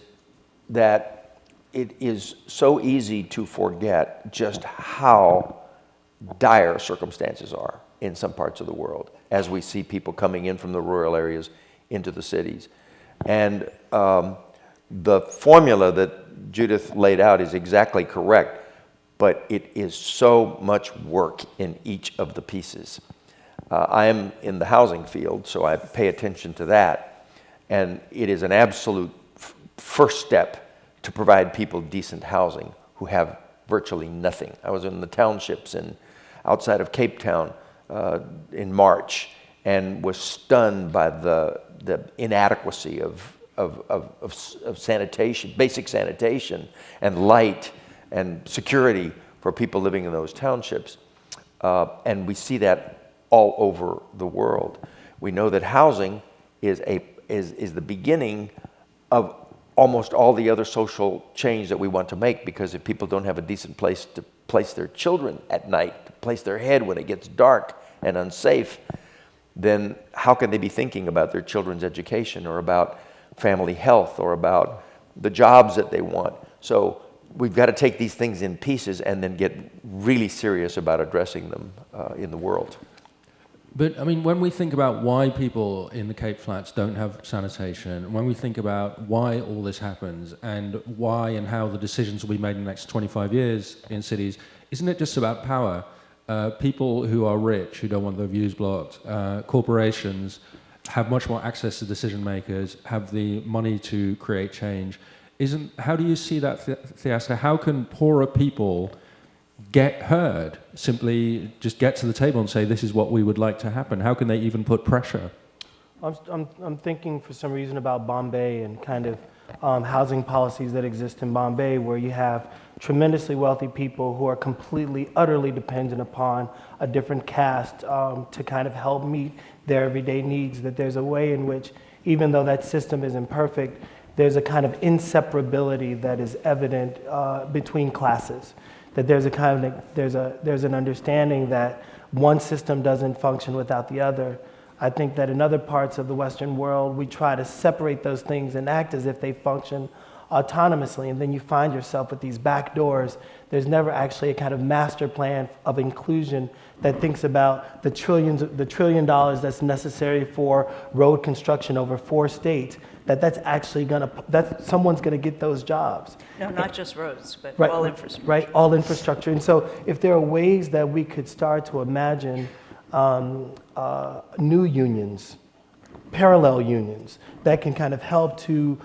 that it is so easy to forget just how dire circumstances are in some parts of the world as we see people coming in from the rural areas into the cities. And the formula that Judith laid out is exactly correct, but it is so much work in each of the pieces. I am in the housing field, so I pay attention to that. And it is an absolute first step to provide people decent housing who have virtually nothing. I was in the townships outside of Cape Town in March, and was stunned by the inadequacy of sanitation, basic sanitation, and light and security for people living in those townships. And we see that all over the world. We know that housing is the beginning of almost all the other social change that we want to make, because if people don't have a decent place to place their children at night, to place their head when it gets dark and unsafe, then how can they be thinking about their children's education, or about family health, or about the jobs that they want? So we've got to take these things in pieces and then get really serious about addressing them in the world. But, I mean, when we think about why people in the Cape Flats don't have sanitation, when we think about why all this happens, and why and how the decisions will be made in the next 25 years in cities, isn't it just about power? People who are rich, who don't want their views blocked, corporations have much more access to decision makers, have the money to create change. How do you see that, Theaster? How can poorer people get heard, simply just get to the table and say, this is what we would like to happen? How can they even put pressure? I'm thinking for some reason about Bombay and kind of housing policies that exist in Bombay, where you have tremendously wealthy people who are completely, utterly dependent upon a different caste to kind of help meet their everyday needs. That there's a way in which, even though that system isn't perfect, there's a kind of inseparability that is evident between classes. That there's a kind of there's an understanding that one system doesn't function without the other. I think that in other parts of the Western world, we try to separate those things and act as if they function autonomously, and then you find yourself with these back doors. There's never actually a kind of master plan of inclusion that thinks about the $1 trillion that's necessary for road construction over 4 states. That's actually someone's gonna get those jobs. No, not just roads, but right, all infrastructure. Right, all infrastructure. And so if there are ways that we could start to imagine new unions, parallel unions, that can kind of help to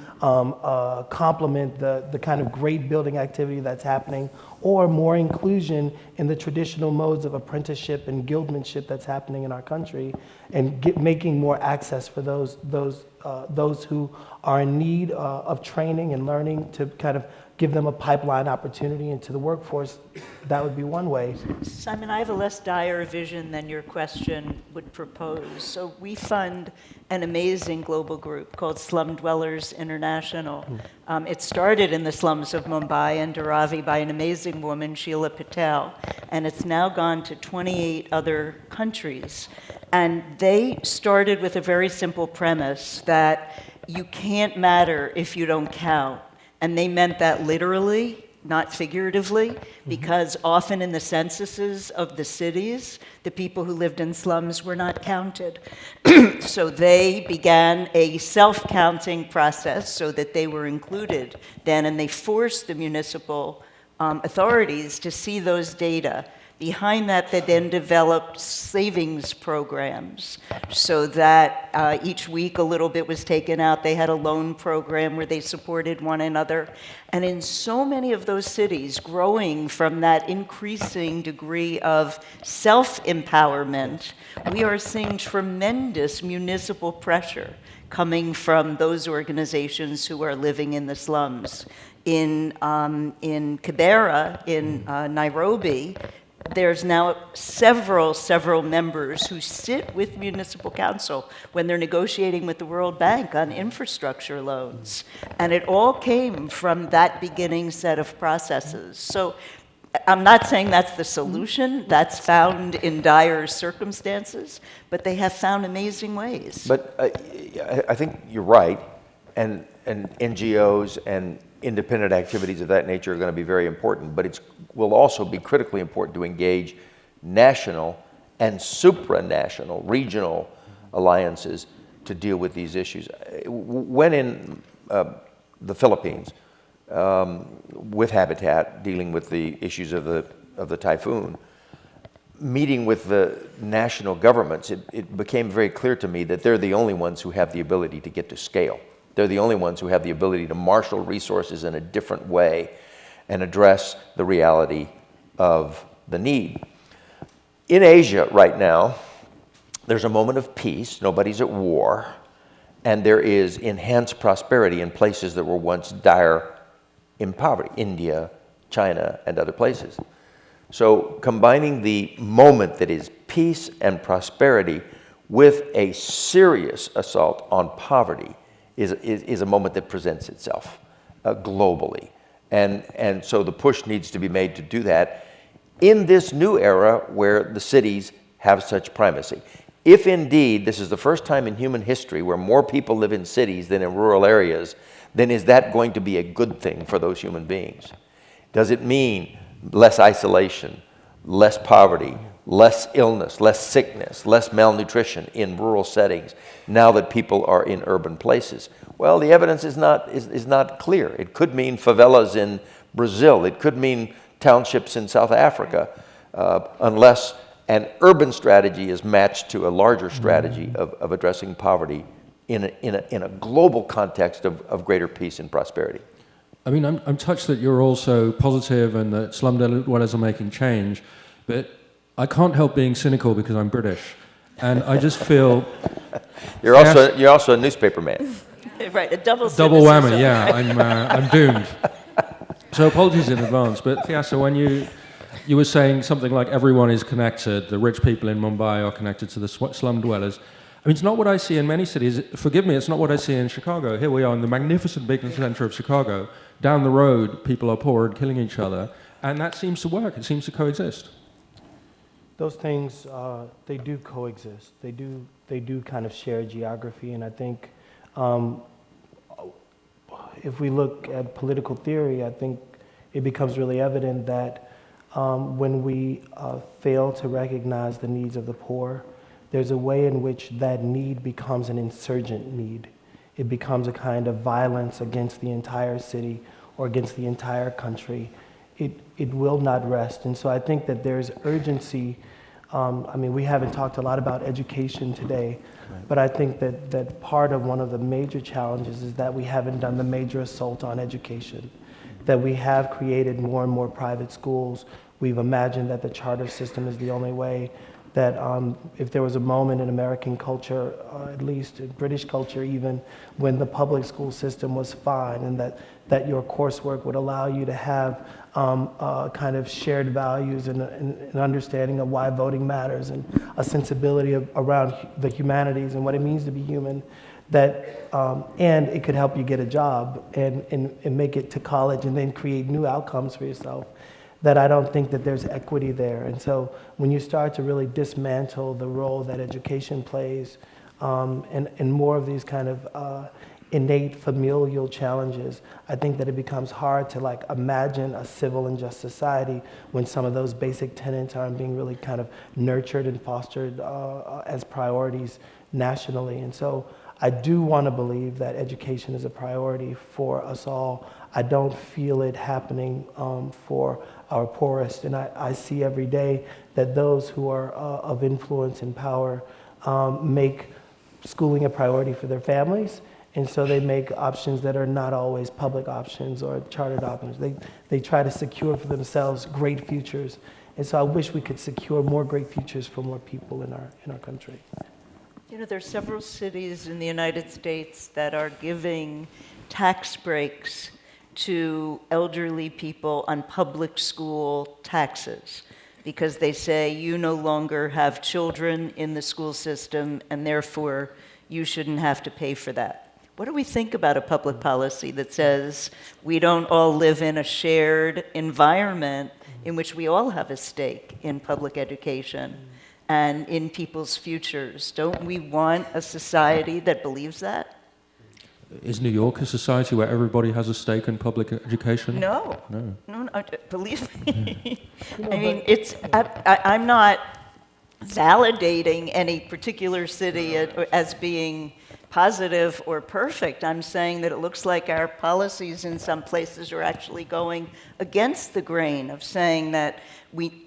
complement the kind of great building activity that's happening, or more inclusion in the traditional modes of apprenticeship and guildmanship that's happening in our country, and making more access for those who are in need of training and learning, to kind of give them a pipeline opportunity into the workforce. That would be one way. Simon, I have a less dire vision than your question would propose. So we fund an amazing global group called Slum Dwellers International. It started in the slums of Mumbai and Dharavi by an amazing woman, Sheila Patel, and it's now gone to 28 other countries. And they started with a very simple premise that you can't matter if you don't count. And they meant that literally, not figuratively, because often in the censuses of the cities, the people who lived in slums were not counted. So they began a self-counting process so that they were included then, and they forced the municipal authorities to see those data. Behind that, they then developed savings programs so that each week a little bit was taken out. They had a loan program where they supported one another. And in so many of those cities, growing from that increasing degree of self-empowerment, we are seeing tremendous municipal pressure coming from those organizations who are living in the slums. in Kibera, in Nairobi, there's now several members who sit with municipal council when they're negotiating with the World Bank on infrastructure loans. And it all came from that beginning set of processes. So I'm not saying that's the solution. That's found in dire circumstances, but they have found amazing ways. But I think you're right, and NGOs and independent activities of that nature are going to be very important, but it will also be critically important to engage national and supranational, regional alliances to deal with these issues. When in the Philippines, with Habitat, dealing with the issues of the typhoon, meeting with the national governments, it became very clear to me that they're the only ones who have the ability to get to scale. They're the only ones who have the ability to marshal resources in a different way and address the reality of the need. In Asia right now, there's a moment of peace, nobody's at war, and there is enhanced prosperity in places that were once dire in poverty, India, China, and other places. So combining the moment that is peace and prosperity with a serious assault on poverty is a moment that presents itself globally. And so the push needs to be made to do that in this new era where the cities have such primacy. If indeed this is the first time in human history where more people live in cities than in rural areas, then is that going to be a good thing for those human beings? Does it mean less isolation, less poverty, less illness, less sickness, less malnutrition in rural settings now that people are in urban places? Well, the evidence is not clear. It could mean favelas in Brazil. It could mean townships in South Africa, unless an urban strategy is matched to a larger strategy of addressing poverty in a global context of greater peace and prosperity. I mean, I'm touched that you're also positive and that slum dwellers are making change, but I can't help being cynical because I'm British, and I just feel you're also a newspaper man. Right, a double whammy. Yeah, I'm doomed. So apologies in advance. But Theaster, when you were saying something like everyone is connected, the rich people in Mumbai are connected to the slum dwellers. I mean, it's not what I see in many cities. Forgive me, it's not what I see in Chicago. Here we are in the magnificent big center of Chicago. Down the road, people are poor and killing each other, and that seems to work. It seems to coexist. Those things, they do coexist. They do kind of share geography, and I think if we look at political theory, I think it becomes really evident that when we fail to recognize the needs of the poor, there's a way in which that need becomes an insurgent need. It becomes a kind of violence against the entire city or against the entire country. It will not rest. And so I think that there's urgency. I mean, we haven't talked a lot about education today, but I think that part of one of the major challenges is that we haven't done the major assault on education, that we have created more and more private schools. We've imagined that the charter system is the only way, that if there was a moment in American culture, at least in British culture even, when the public school system was fine and that your coursework would allow you to have kind of shared values and an understanding of why voting matters and a sensibility around the humanities and what it means to be human, that and it could help you get a job and make it to college and then create new outcomes for yourself, that I don't think that there's equity there. And so when you start to really dismantle the role that education plays and more of these kind of innate familial challenges, I think that it becomes hard to like imagine a civil and just society when some of those basic tenets aren't being really kind of nurtured and fostered as priorities nationally. And so I do want to believe that education is a priority for us all. I don't feel it happening for our poorest, and I see every day that those who are of influence and power make schooling a priority for their families. And so they make options that are not always public options or chartered options. They try to secure for themselves great futures. And so I wish we could secure more great futures for more people in our country. You know, there are several cities in the United States that are giving tax breaks to elderly people on public school taxes because they say you no longer have children in the school system and therefore you shouldn't have to pay for that. What do we think about a public policy that says we don't all live in a shared environment in which we all have a stake in public education and in people's futures? Don't we want a society that believes that? Is New York a society where everybody has a stake in public education? No. No. No, believe me. I mean, I'm not validating any particular city as being positive or perfect. I'm saying that it looks like our policies in some places are actually going against the grain of saying that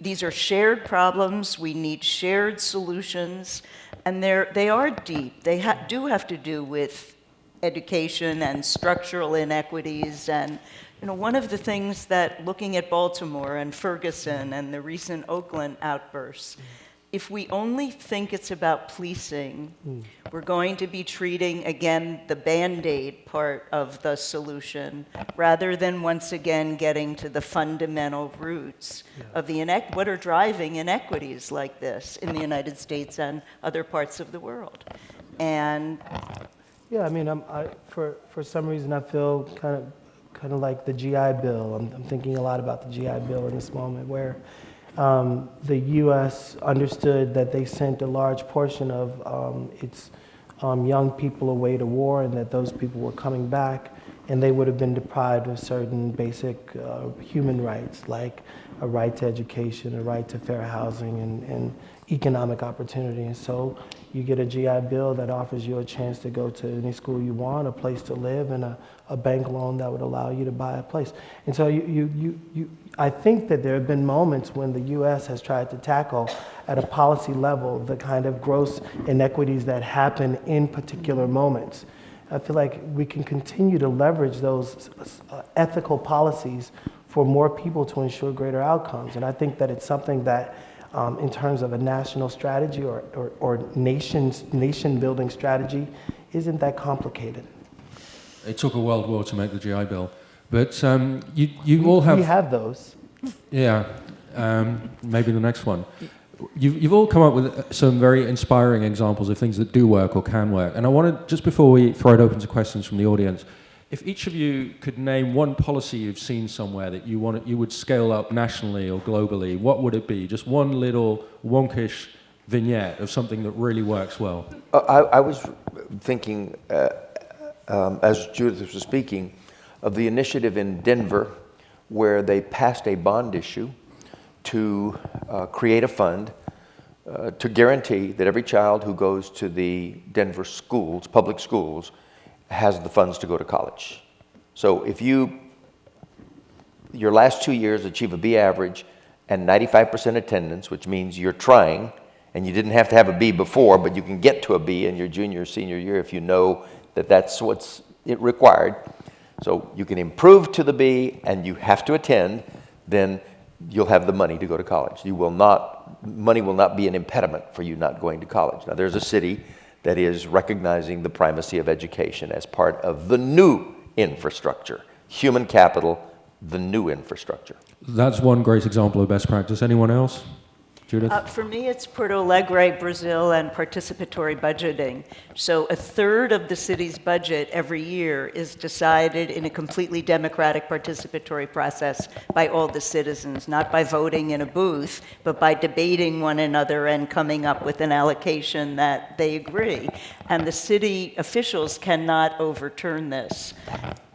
these are shared problems, we need shared solutions, and they are deep. They do have to do with education and structural inequities. And one of the things that looking at Baltimore and Ferguson and the recent Oakland outbursts, if we only think it's about policing, we're going to be treating, again, the Band-Aid part of the solution, rather than once again getting to the fundamental roots of what are driving inequities like this in the United States and other parts of the world. And yeah, I mean, for some reason I feel kind of like the GI Bill. I'm thinking a lot about the GI Bill in this moment, where the U.S. understood that they sent a large portion of its young people away to war, and that those people were coming back, and they would have been deprived of certain basic human rights, like a right to education, a right to fair housing, and economic opportunity. And so you get a GI Bill that offers you a chance to go to any school you want, a place to live, and a bank loan that would allow you to buy a place. And so I think that there have been moments when the U.S. has tried to tackle at a policy level the kind of gross inequities that happen in particular moments. I feel like we can continue to leverage those ethical policies for more people to ensure greater outcomes. And I think that it's something that in terms of a national strategy or nation-building strategy isn't that complicated. It took a world war to make the GI Bill. But you all have... We have those. Yeah, maybe the next one. You've all come up with some very inspiring examples of things that do work or can work. And I wanted, just before we throw it open to questions from the audience, if each of you could name one policy you've seen somewhere that you would scale up nationally or globally, what would it be? Just one little wonkish vignette of something that really works well. I was thinking, as Judith was speaking, of the initiative in Denver where they passed a bond issue to create a fund to guarantee that every child who goes to the Denver schools, public schools, has the funds to go to college. So if your last 2 years achieve a B average and 95% attendance, which means you're trying, and you didn't have to have a B before, but you can get to a B in your junior or senior year if you know that that's what's required. So you can improve to the B and you have to attend, then you'll have the money to go to college. Money will not be an impediment for you not going to college. Now there's a city that is recognizing the primacy of education as part of the new infrastructure. Human capital, the new infrastructure. That's one great example of best practice. Anyone else? Judith? For me, it's Porto Alegre, Brazil, and participatory budgeting. So a third of the city's budget every year is decided in a completely democratic participatory process by all the citizens, not by voting in a booth, but by debating one another and coming up with an allocation that they agree. And the city officials cannot overturn this.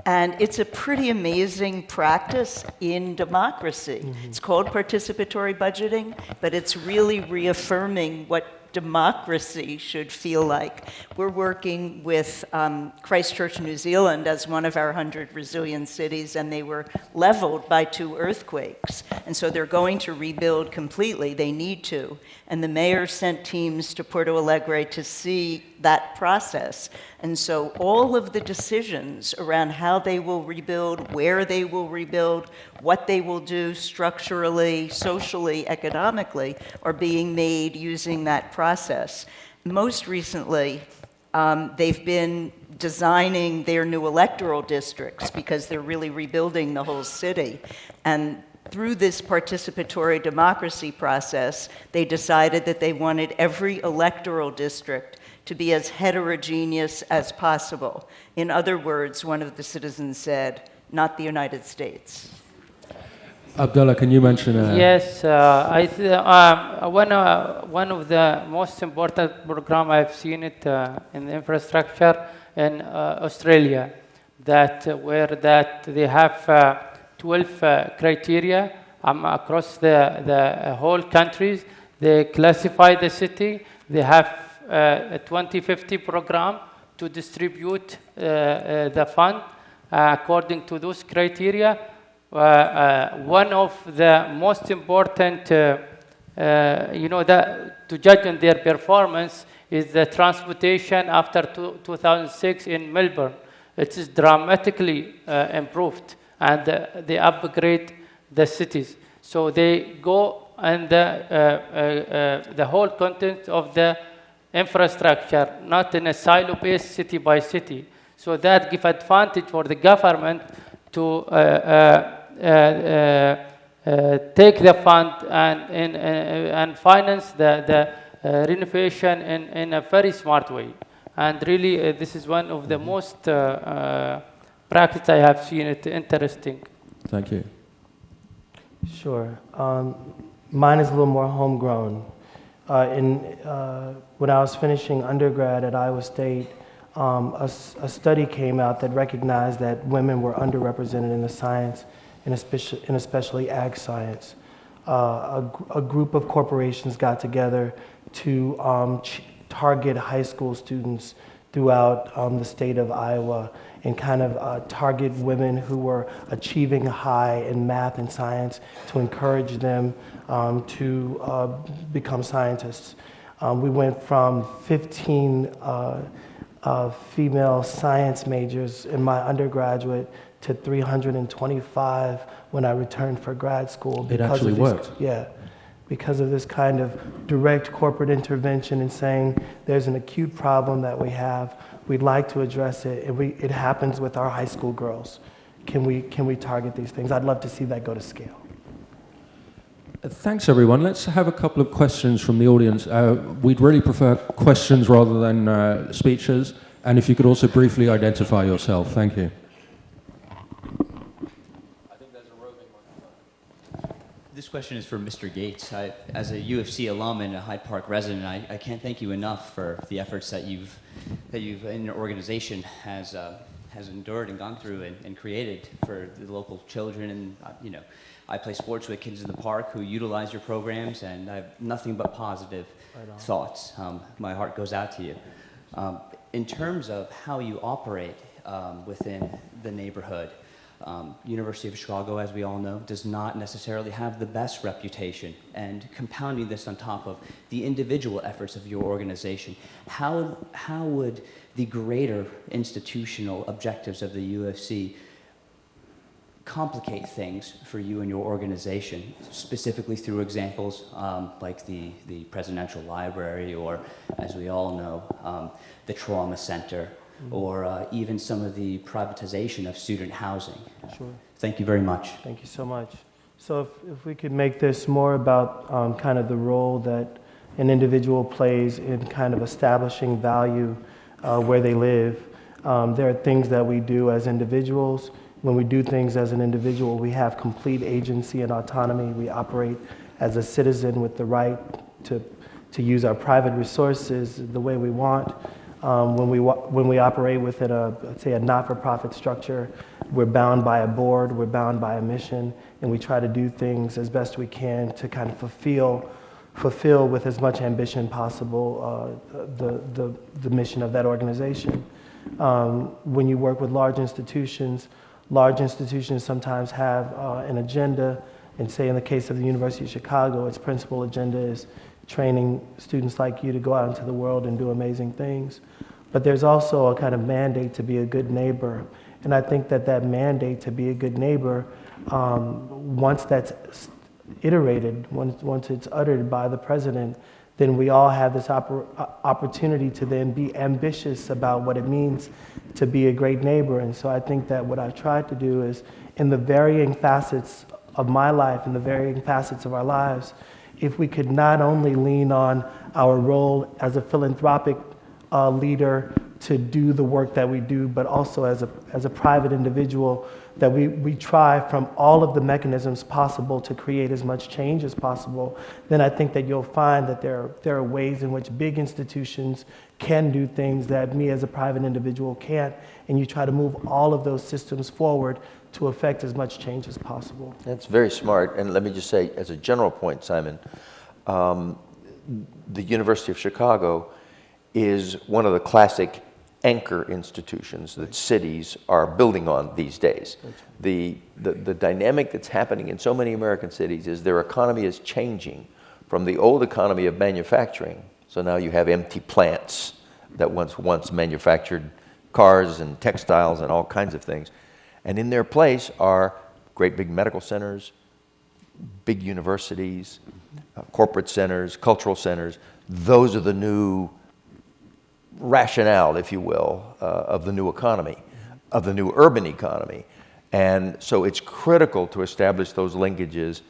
And it's a pretty amazing practice in democracy. Mm-hmm. It's called participatory budgeting, but it's really reaffirming what democracy should feel like. We're working with Christchurch, New Zealand as one of our 100 resilient cities, and they were leveled by 2 earthquakes. And so they're going to rebuild completely. They need to. And the mayor sent teams to Porto Alegre to see that process. And so all of the decisions around how they will rebuild, where they will rebuild, what they will do structurally, socially, economically, are being made using that process. Most recently, they've been designing their new electoral districts because they're really rebuilding the whole city. And through this participatory democracy process, they decided that they wanted every electoral district to be as heterogeneous as possible. In other words, one of the citizens said, not the United States. Abdullah, can you mention? Yes, one of the most important program I've seen it in infrastructure in Australia, that they have 12 criteria across the whole countries. They classify the city. They have a 2050 program to distribute the fund according to those criteria. One of the most important, to judge on their performance is the transportation after 2006 in Melbourne. It is dramatically improved, and they upgrade the cities. So they go and the whole content of the infrastructure, not in a silo-based city by city. So that gives advantage for the government to take the fund and finance the renovation in a very smart way. And really, this is one of the most practice I have seen it interesting. Thank you. Sure. Mine is a little more homegrown. When I was finishing undergrad at Iowa State, a study came out that recognized that women were underrepresented in the science, and especially ag science. A group of corporations got together to target high school students throughout the state of Iowa and kind of target women who were achieving high in math and science to encourage them to become scientists. We went from 15 female science majors in my undergraduate to 325 when I returned for grad school. It actually worked. Yeah, because of this kind of direct corporate intervention and saying there's an acute problem that we have, we'd like to address it, and it happens with our high school girls. Can we target these things? I'd love to see that go to scale. Thanks, everyone. Let's have a couple of questions from the audience. We'd really prefer questions rather than speeches. And if you could also briefly identify yourself. Thank you. I think there's a roving microphone. This question is for Mr. Gates. As a UFC alum and a Hyde Park resident, I can't thank you enough for the efforts that you've in your organization has endured and gone through and created for the local children. And I play sports with kids in the park who utilize your programs, and I have nothing but positive thoughts. My heart goes out to you. In terms of how you operate within the neighborhood, University of Chicago, as we all know, does not necessarily have the best reputation. And compounding this on top of the individual efforts of your organization, how would the greater institutional objectives of the UFC complicate things for you and your organization, specifically through examples like the Presidential Library, or, as we all know, the Trauma Center, or even some of the privatization of student housing? Sure. Thank you very much. Thank you so much. So if we could make this more about kind of the role that an individual plays in kind of establishing value where they live. There are things that we do as individuals. When we do things as an individual, we have complete agency and autonomy. We operate as a citizen with the right to use our private resources the way we want. When we operate within a not-for-profit structure, we're bound by a board, we're bound by a mission, and we try to do things as best we can to kind of fulfill with as much ambition possible the mission of that organization. When you work with large institutions sometimes have an agenda, and say in the case of the University of Chicago, its principal agenda is training students like you to go out into the world and do amazing things. But there's also a kind of mandate to be a good neighbor. And I think that mandate to be a good neighbor, once that's iterated, once it's uttered by the president, then we all have this opportunity to then be ambitious about what it means to be a great neighbor. And so I think that what I've tried to do is, in the varying facets of my life and the varying facets of our lives, if we could not only lean on our role as a philanthropic leader to do the work that we do, but also as a private individual, that we try from all of the mechanisms possible to create as much change as possible, then I think that you'll find that there are ways in which big institutions can do things that me as a private individual can't, and you try to move all of those systems forward to affect as much change as possible. That's very smart. And let me just say, as a general point, Simon, the University of Chicago is one of the classic anchor institutions that cities are building on these days. The dynamic that's happening in so many American cities is their economy is changing from the old economy of manufacturing. So now you have empty plants that once manufactured cars and textiles and all kinds of things. And in their place are great big medical centers, big universities, corporate centers, cultural centers. Those are the new rationale, if you will, of the new economy, of the new urban economy. And so it's critical to establish those linkages,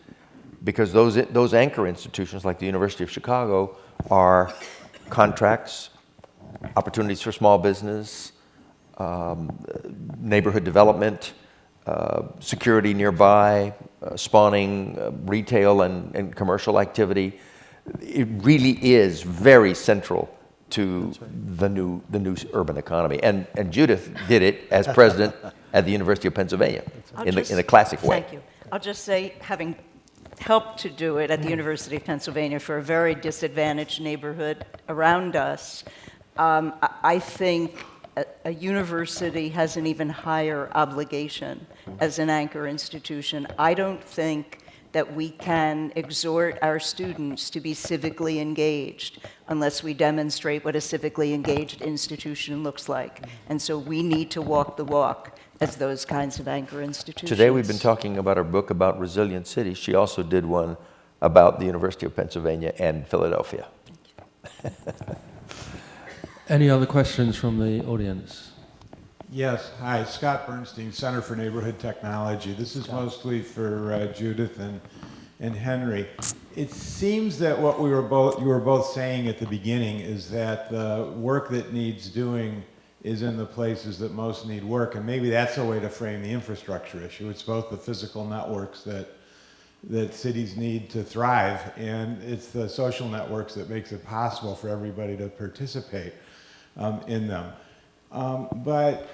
because those anchor institutions like the University of Chicago are contracts, opportunities for small business, neighborhood development, security nearby, spawning retail and commercial activity. It really is very central to the new urban economy. And Judith did it as president at the University of Pennsylvania in a classic way. Thank you. I'll just say, having helped to do it at the University of Pennsylvania for a very disadvantaged neighborhood around us, I think a university has an even higher obligation as an anchor institution. I don't think that we can exhort our students to be civically engaged unless we demonstrate what a civically engaged institution looks like. And so we need to walk the walk as those kinds of anchor institutions. Today we've been talking about her book about resilient cities. She also did one about the University of Pennsylvania and Philadelphia. Any other questions from the audience? Yes. Hi, Scott Bernstein, Center for Neighborhood Technology. This is mostly for Judith and Henry. It seems that what you were both saying at the beginning is that the work that needs doing is in the places that most need work, and maybe that's a way to frame the infrastructure issue. It's both the physical networks that cities need to thrive, and it's the social networks that makes it possible for everybody to participate in them. But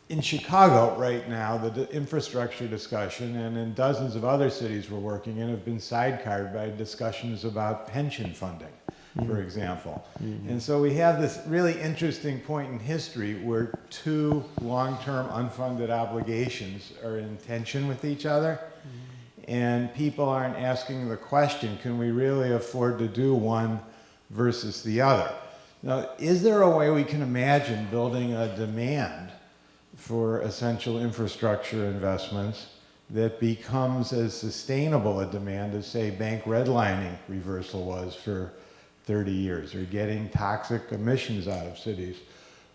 in Chicago right now, the infrastructure discussion, and in dozens of other cities we're working in, have been sidecarred by discussions about pension funding, for example. And so we have this really interesting point in history where two long-term unfunded obligations are in tension with each other, and people aren't asking the question, can we really afford to do one versus the other? Now, is there a way we can imagine building a demand for essential infrastructure investments that becomes as sustainable a demand as, say, bank redlining reversal was for 30 years, or getting toxic emissions out of cities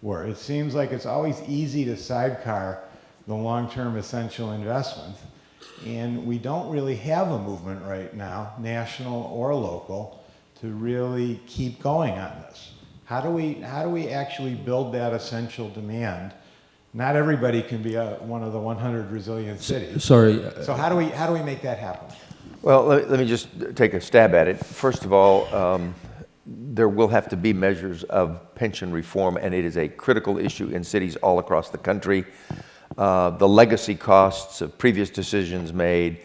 were? It seems like it's always easy to sidecar the long-term essential investments, and we don't really have a movement right now, national or local, to really keep going on this. How do we actually build that essential demand? Not everybody can be one of the 100 resilient cities. Sorry. So how do we make that happen? Well, let me just take a stab at it. First of all, there will have to be measures of pension reform, and it is a critical issue in cities all across the country. The legacy costs of previous decisions made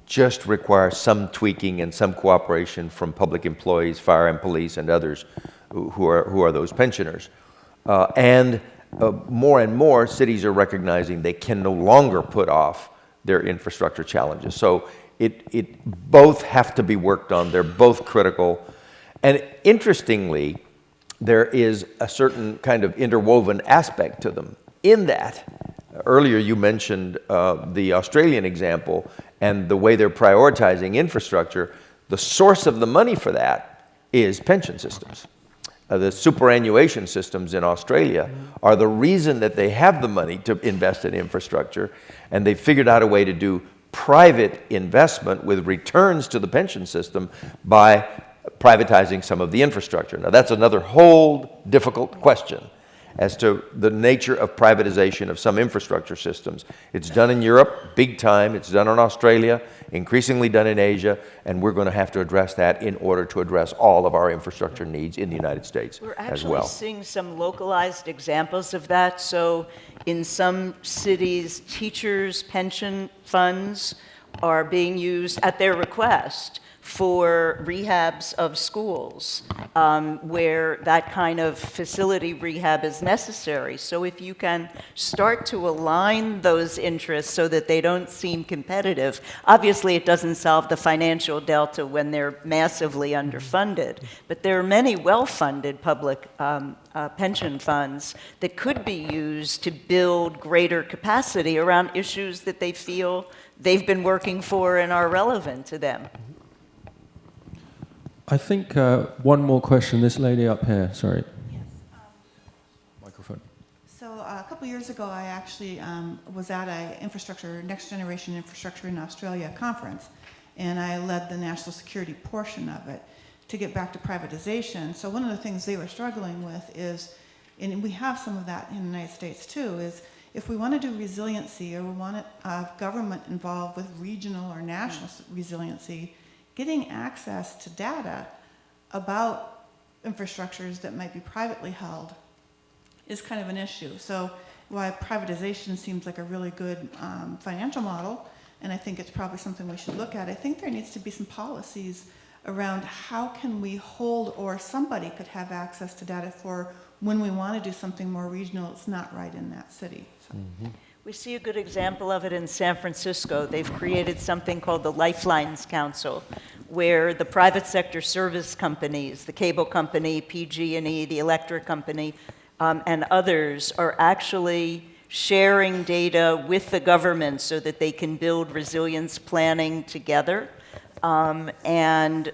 just require some tweaking and some cooperation from public employees, fire and police, and others who are those pensioners. And more and more cities are recognizing they can no longer put off their infrastructure challenges. So it both have to be worked on. They're both critical. And interestingly, there is a certain kind of interwoven aspect to them in that. Earlier you mentioned the Australian example and the way they're prioritizing infrastructure. The source of the money for that is pension systems. The superannuation systems in Australia are the reason that they have the money to invest in infrastructure, and they've figured out a way to do private investment with returns to the pension system by privatizing some of the infrastructure. Now, that's another whole difficult question as to the nature of privatization of some infrastructure systems. It's done in Europe, big time. It's done in Australia, increasingly done in Asia, and we're going to have to address that in order to address all of our infrastructure needs in the United States We're as actually well. seeing some localized examples of that. So in some cities, teachers' pension funds are being used at their request for rehabs of schools, where that kind of facility rehab is necessary. So if you can start to align those interests so that they don't seem competitive, obviously it doesn't solve the financial delta when they're massively underfunded, but there are many well-funded public pension funds that could be used to build greater capacity around issues that they feel they've been working for and are relevant to them. I think one more question. This lady up here, sorry. Yes. Microphone. So a couple years ago, I actually was at a next generation infrastructure in Australia conference, and I led the national security portion of it to get back to privatization. So one of the things they were struggling with is, and we have some of that in the United States too, is if we want to do resiliency or we want government involved with regional or national resiliency, getting access to data about infrastructures that might be privately held is kind of an issue. So while privatization seems like a really good financial model, and I think it's probably something we should look at, I think there needs to be some policies around how can we hold, or somebody could have access to data for when we want to do something more regional, it's not right in that city. So. Mm-hmm. We see a good example of it in San Francisco. They've created something called the Lifelines Council, where the private sector service companies, the cable company, PG&E, the electric company, and others are actually sharing data with the government so that they can build resilience planning together. And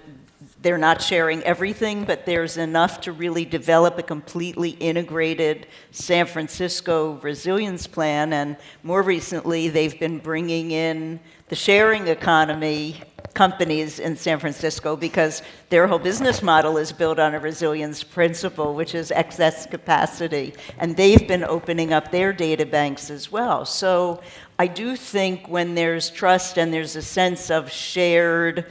they're not sharing everything, but there's enough to really develop a completely integrated San Francisco resilience plan. And more recently, they've been bringing in the sharing economy companies in San Francisco because their whole business model is built on a resilience principle, which is excess capacity. And they've been opening up their data banks as well. So I do think when there's trust and there's a sense of shared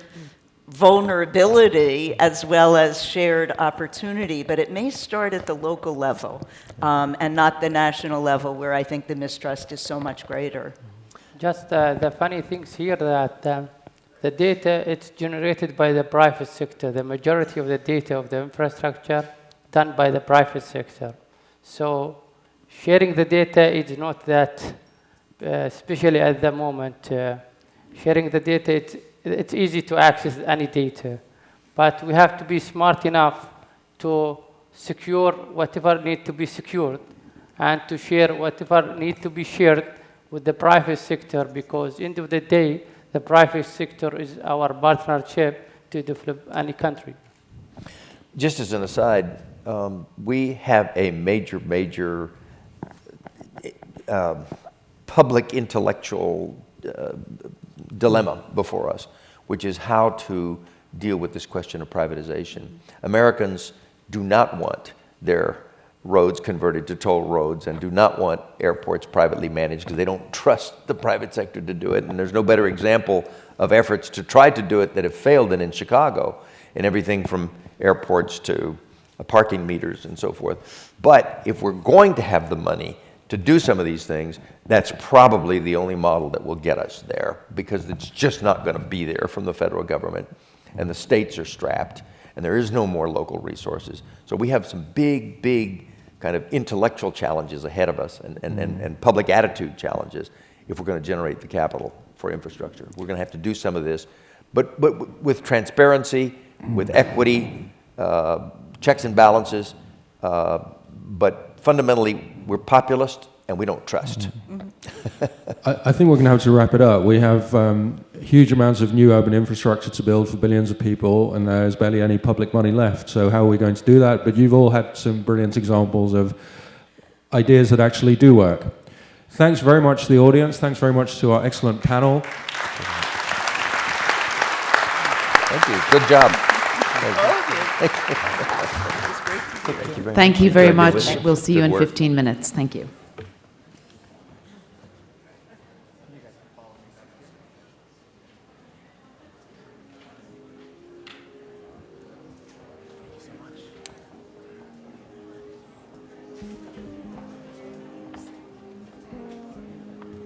vulnerability as well as shared opportunity, but it may start at the local level and not the national level, where I think the mistrust is so much greater. Just the funny things here that the data, it's generated by the private sector. The majority of the data of the infrastructure done by the private sector. So sharing the data is not that, especially at the moment. Sharing the data, it's easy to access any data, but we have to be smart enough to secure whatever needs to be secured and to share whatever needs to be shared with the private sector, because end of the day, the private sector is our partnership to develop any country. Just as an aside, we have a major public intellectual dilemma before us, which is how to deal with this question of privatization. Americans do not want their roads converted to toll roads and do not want airports privately managed because they don't trust the private sector to do it. And there's no better example of efforts to try to do it that have failed than in Chicago, in everything from airports to parking meters and so forth. But if we're going to have the money to do some of these things, that's probably the only model that will get us there, because it's just not going to be there from the federal government, and the states are strapped, and there is no more local resources. So we have some big kind of intellectual challenges ahead of us, and public attitude challenges if we're going to generate the capital for infrastructure. We're going to have to do some of this, but with transparency, with equity, checks and balances, but fundamentally, we're populist and we don't trust. I think we're going to have to wrap it up. We have huge amounts of new urban infrastructure to build for billions of people, and there's barely any public money left. So how are we going to do that? But you've all had some brilliant examples of ideas that actually do work. Thanks very much to the audience. Thanks very much to our excellent panel. Thank you. Good job. Thank you very Enjoyed being with much. you. We'll see you Good in work. 15 minutes. Thank you.